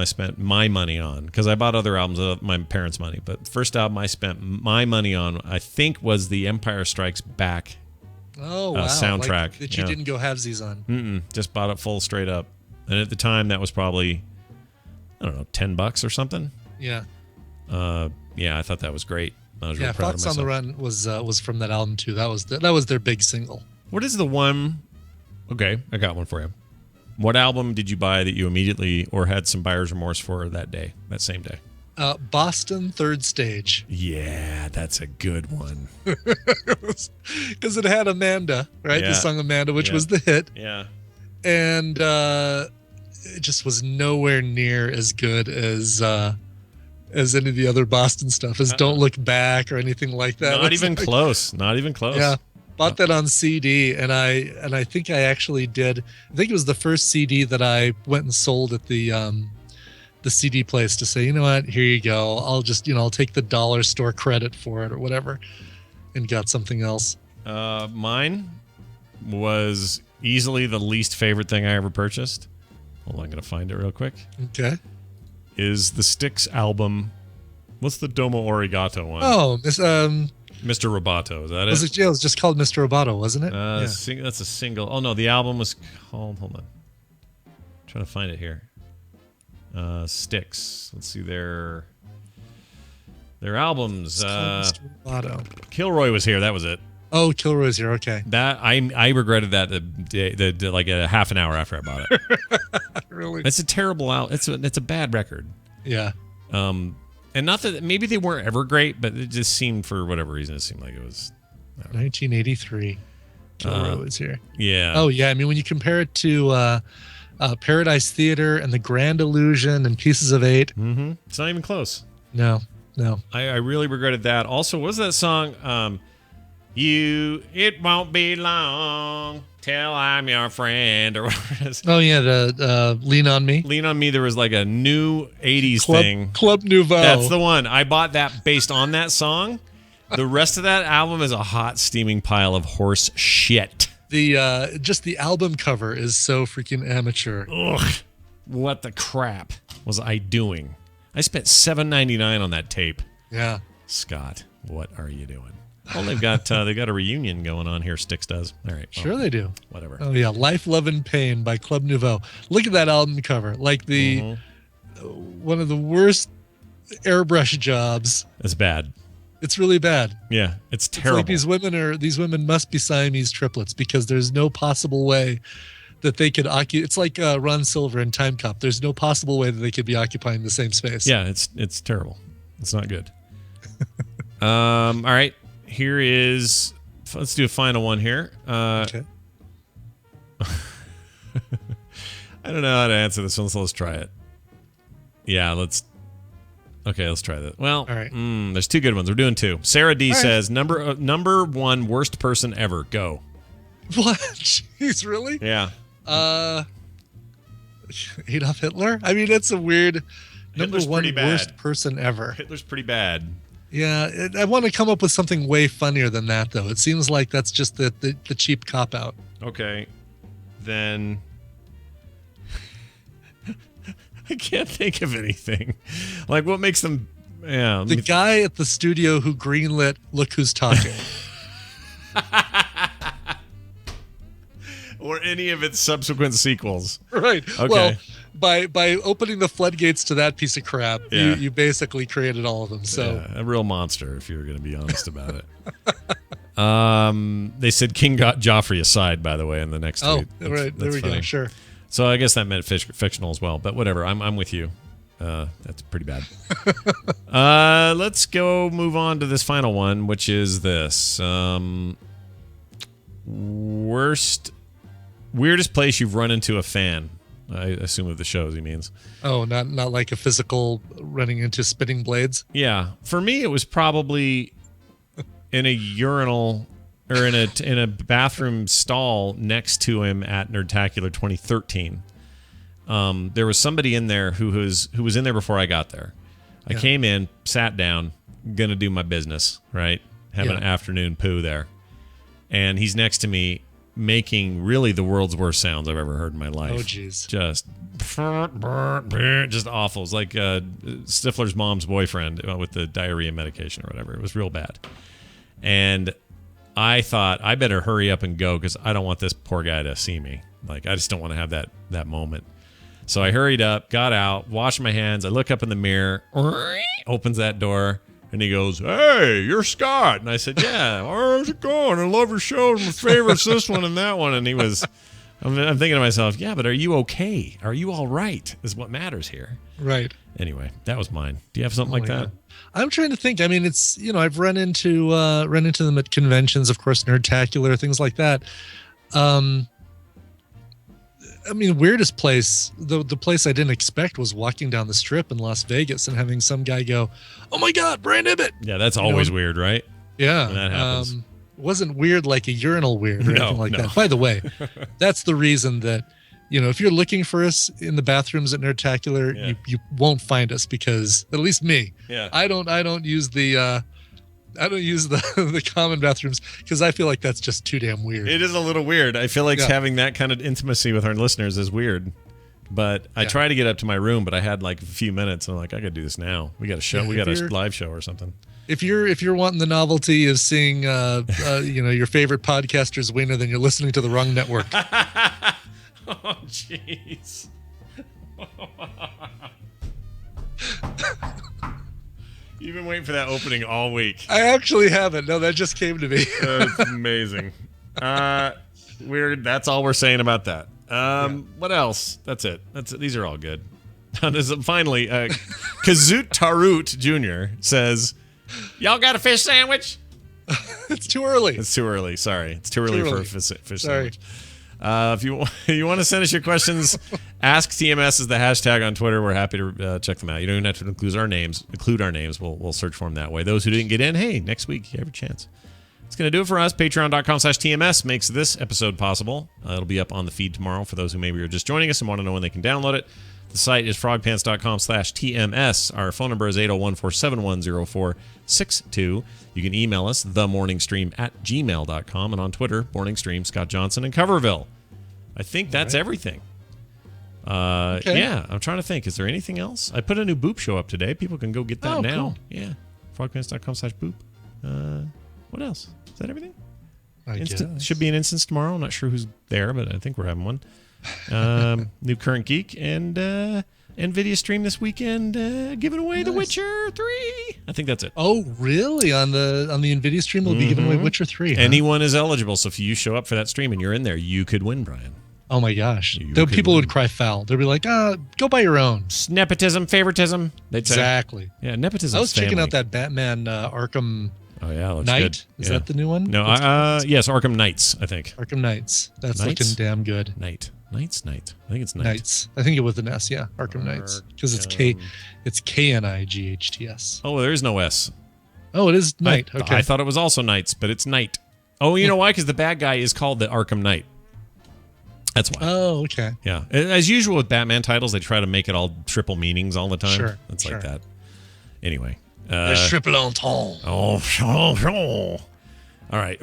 Speaker 1: spent my money on, because I bought other albums with my parents' money, but first album I spent my money on, I think, was the Empire Strikes Back soundtrack.
Speaker 2: Like that you didn't go halvesies on.
Speaker 1: Just bought it full straight up. And at the time, that was probably, I don't know, $10 or something.
Speaker 2: Yeah.
Speaker 1: Yeah, I thought that was great. I was real proud of
Speaker 2: Fox
Speaker 1: myself.
Speaker 2: on the Run was from that album too. That was their big single.
Speaker 1: What is the one? Okay, I got one for you. What album did you buy that you immediately or had some buyer's remorse for that same day?
Speaker 2: Boston Third Stage.
Speaker 1: Yeah, that's a good one.
Speaker 2: Because it had Amanda, right?
Speaker 1: Yeah.
Speaker 2: The song Amanda, which was the hit.
Speaker 1: Yeah.
Speaker 2: And it just was nowhere near as good as any of the other Boston stuff, as Don't Look Back or anything like that.
Speaker 1: Not even close. Not even close.
Speaker 2: Yeah. Bought that on CD, and I think I actually did. I think it was the first CD that I went and sold at the CD place to say, you know what, here you go. I'll just, I'll take the dollar store credit for it or whatever, and got something else.
Speaker 1: Mine was easily the least favorite thing I ever purchased. Hold on, I'm gonna find it real quick.
Speaker 2: Okay.
Speaker 1: Is the Styx album? What's the Domo Arigato one?
Speaker 2: Oh,
Speaker 1: Mr. Roboto, is that it?
Speaker 2: It was just called Mr. Roboto, wasn't it?
Speaker 1: That's a single. Oh no, the album was called. Hold on, I'm trying to find it here. Styx. Let's see their albums.
Speaker 2: Mr. Roboto.
Speaker 1: Kilroy was here. That was it.
Speaker 2: Oh, Kilroy's here. Okay.
Speaker 1: That I regretted that the like a half an hour after I bought it.
Speaker 2: Really?
Speaker 1: It's a terrible album. It's a bad record.
Speaker 2: Yeah.
Speaker 1: And not that maybe they weren't ever great, but it just seemed, for whatever reason, it seemed like it was.
Speaker 2: 1983. Kilroy was here.
Speaker 1: Yeah.
Speaker 2: Oh yeah. I mean, when you compare it to Paradise Theater and The Grand Illusion and Pieces of Eight,
Speaker 1: it's not even close.
Speaker 2: No.
Speaker 1: I really regretted that. Also, what was that song? It won't be long till I'm your friend, or whatever it is.
Speaker 2: Oh yeah, the Lean on Me.
Speaker 1: Lean on Me. There was like a new 80s thing.
Speaker 2: Club Nouveau.
Speaker 1: That's the one. I bought that based on that song. The rest of that album is a hot, steaming pile of horse shit.
Speaker 2: Just the album cover is so freaking amateur.
Speaker 1: Ugh. What the crap was I doing? I spent $7.99 on that tape.
Speaker 2: Yeah.
Speaker 1: Scott, what are you doing? Well, they've got a reunion going on here. Styx does. All right. Well,
Speaker 2: sure they do.
Speaker 1: Whatever.
Speaker 2: Oh yeah, Life, Love, and Pain by Club Nouveau. Look at that album cover. Like one of the worst airbrush jobs.
Speaker 1: It's bad.
Speaker 2: It's really bad.
Speaker 1: Yeah, it's terrible.
Speaker 2: It's like these women must be Siamese triplets, because there's no possible way that they could occupy. It's like Ron Silver in Time Cop. There's no possible way that they could be occupying the same space.
Speaker 1: Yeah, it's terrible. It's not good. All right. Here is. Let's do a final one here.
Speaker 2: Okay.
Speaker 1: I don't know how to answer this one, so let's try it. Yeah, let's try that. Well,
Speaker 2: all right.
Speaker 1: There's two good ones. We're doing two. Sarah D says, number one worst person ever. Go.
Speaker 2: What? Jeez, really?
Speaker 1: Yeah.
Speaker 2: Adolf Hitler? I mean, that's a weird
Speaker 1: Hitler's
Speaker 2: number one
Speaker 1: pretty bad.
Speaker 2: worst person ever.
Speaker 1: Hitler's pretty bad.
Speaker 2: Yeah, I want to come up with something way funnier than that, though. It seems like that's just the cheap cop-out.
Speaker 1: Okay. Then I can't think of anything. Like, what makes them... Yeah.
Speaker 2: The guy at the studio who greenlit Look Who's Talking.
Speaker 1: Or any of its subsequent sequels.
Speaker 2: Right.
Speaker 1: Okay.
Speaker 2: Well, by opening the floodgates to that piece of crap, you basically created all of them. So
Speaker 1: yeah, a real monster, if you're going to be honest about it. They said King got Joffrey aside, by the way, in the next tweet.
Speaker 2: Right. There we go. Sure.
Speaker 1: So I guess that meant fictional as well. But whatever. I'm with you. That's pretty bad. Let's go move on to this final one, which is this. Weirdest place you've run into a fan. I assume of the shows he means.
Speaker 2: Oh, not like a physical running into spinning blades?
Speaker 1: Yeah. For me, it was probably in a urinal or in a bathroom stall next to him at Nerdtacular 2013. There was somebody in there who was in there before I got there. I came in, sat down, gonna do my business, right? Have an afternoon poo there. And he's next to me making really the world's worst sounds I've ever heard in my life.
Speaker 2: Oh, jeez.
Speaker 1: Just awful. It's like Stifler's mom's boyfriend with the diarrhea medication or whatever. It was real bad. And I thought, I better hurry up and go because I don't want this poor guy to see me. Like, I just don't want to have that moment. So I hurried up, got out, washed my hands. I look up in the mirror, opens that door, and he goes, "Hey, you're Scott." And I said, "Yeah, how's it going? I love your show. My favorite's this one and that one." And he was, I'm thinking to myself, yeah, but are you okay? Are you all right? Is what matters here.
Speaker 2: Right.
Speaker 1: Anyway, that was mine. Do you have something like that?
Speaker 2: God. I'm trying to think. I mean, it's, I've run into them at conventions, of course, Nerdtacular, things like that. I mean, weirdest place, the place I didn't expect was walking down the strip in Las Vegas and having some guy go, "Oh my God, Brian Ibbett."
Speaker 1: Yeah, that's always weird, right?
Speaker 2: Yeah.
Speaker 1: When that happens.
Speaker 2: Wasn't weird like a urinal weird or anything like that. By the way, that's the reason that, if you're looking for us in the bathrooms at Nerdtacular, you won't find us because, at least me, I don't use the common bathrooms because I feel like that's just too damn weird.
Speaker 1: It is a little weird. I feel like having that kind of intimacy with our listeners is weird. But I try to get up to my room, but I had like a few minutes, and I'm like, I got to do this now. We got a show. We got a live show or something.
Speaker 2: If you're wanting the novelty of seeing, your favorite podcaster's winner, then you're listening to the wrong network.
Speaker 1: Oh, jeez. You've been waiting for that opening all week.
Speaker 2: I actually haven't. No, that just came to me.
Speaker 1: That's amazing. Weird. That's all we're saying about that. What else? That's it. These are all good. Finally, Kazut Tarut Jr. says, "Y'all got a fish sandwich?"
Speaker 2: It's too early.
Speaker 1: It's too early. Sorry. It's too early for a fish sandwich. If you want to send us your questions, Ask TMS is the hashtag on Twitter. We're happy to check them out. You don't even have to include our names. We'll search for them that way. Those who didn't get in, hey, next week you have a chance. It's going to do it for us. Patreon.com/TMS makes this episode possible. It'll be up on the feed tomorrow for those who maybe are just joining us and want to know when they can download it. The site is frogpants.com/TMS. Our phone number is 801-471-0462. You can email us, themorningstream@gmail.com, and on Twitter, Morningstream, Scott Johnson, and Coverville. I think that's everything.
Speaker 2: Okay.
Speaker 1: Yeah, I'm trying to think. Is there anything else? I put a new Boop show up today. People can go get that now.
Speaker 2: Cool.
Speaker 1: Yeah, frogpants.com/Boop. What else? Is that everything?
Speaker 2: I guess.
Speaker 1: Should be an instance tomorrow. I'm not sure who's there, but I think we're having one. New Current Geek and NVIDIA stream this weekend, giving away The Witcher 3. I think that's it.
Speaker 2: Oh, really? On the NVIDIA stream, we'll be giving away Witcher 3. Huh?
Speaker 1: Anyone is eligible, so if you show up for that stream and you're in there, you could win, Brian.
Speaker 2: Oh my gosh. People would cry foul. They'd be like, go buy your own.
Speaker 1: Nepotism, favoritism, they'd say.
Speaker 2: Exactly.
Speaker 1: Yeah, nepotism.
Speaker 2: I was checking out that Batman Arkham
Speaker 1: looks
Speaker 2: Knight.
Speaker 1: good.
Speaker 2: Is that the new one?
Speaker 1: No, yes, Arkham Knights, I think.
Speaker 2: Arkham Knights. That's
Speaker 1: Knights?
Speaker 2: looking damn good.
Speaker 1: Knight. I think it's Knight.
Speaker 2: Knights. I think it was an S, yeah. Arkham Knights. Because it's KNIGHTS.
Speaker 1: Oh, there is no S.
Speaker 2: Oh, it is Knight. Okay.
Speaker 1: I thought it was also Knights, but it's Knight. Oh, you know why? Because the bad guy is called the Arkham Knight. That's why.
Speaker 2: Oh, okay.
Speaker 1: Yeah. As usual with Batman titles, they try to make it all triple meanings all the time.
Speaker 2: Sure.
Speaker 1: It's like that. Anyway,
Speaker 2: triple entendre.
Speaker 1: All right.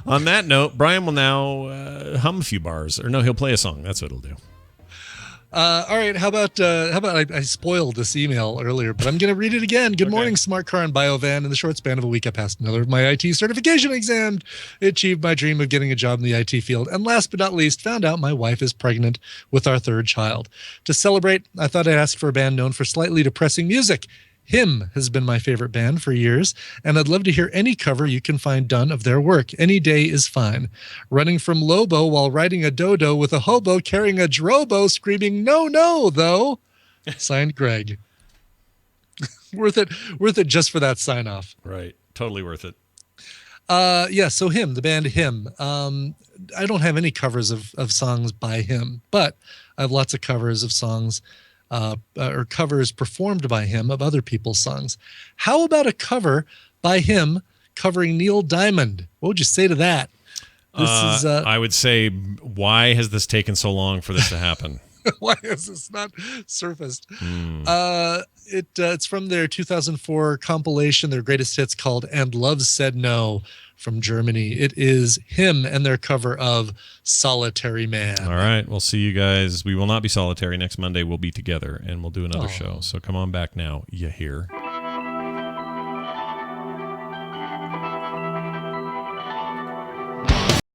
Speaker 1: On that note, Brian will now hum a few bars. Or no, he'll play a song. That's what he'll do.
Speaker 2: All right. How about I spoiled this email earlier, but I'm going to read it again. Good morning, Smart Car and Biovan. In the short span of a week, I passed another of my IT certification exams, achieved my dream of getting a job in the IT field, and last but not least, found out my wife is pregnant with our third child. To celebrate, I thought I'd ask for a band known for slightly depressing music. Him has been my favorite band for years, and I'd love to hear any cover you can find done of their work. Any day is fine. Running from Lobo while riding a dodo with a hobo carrying a drobo screaming, "No, no," though. Signed, Greg. Worth it just for that sign off.
Speaker 1: Right. Totally worth it.
Speaker 2: So Him, the band Him. I don't have any covers of songs by him, but I have lots of covers of songs or covers performed by him of other people's songs. How about a cover by him covering Neil Diamond? What would you say to that?
Speaker 1: I would say, why has this taken so long for this to happen?
Speaker 2: Why has this not surfaced? It's from their 2004 compilation, their greatest hits, called "And Love Said No," from Germany. It is him and their cover of "Solitary Man."
Speaker 1: All right, we'll see you guys. We will not be solitary next Monday. We'll be together, and we'll do another show. So come on back now. You hear?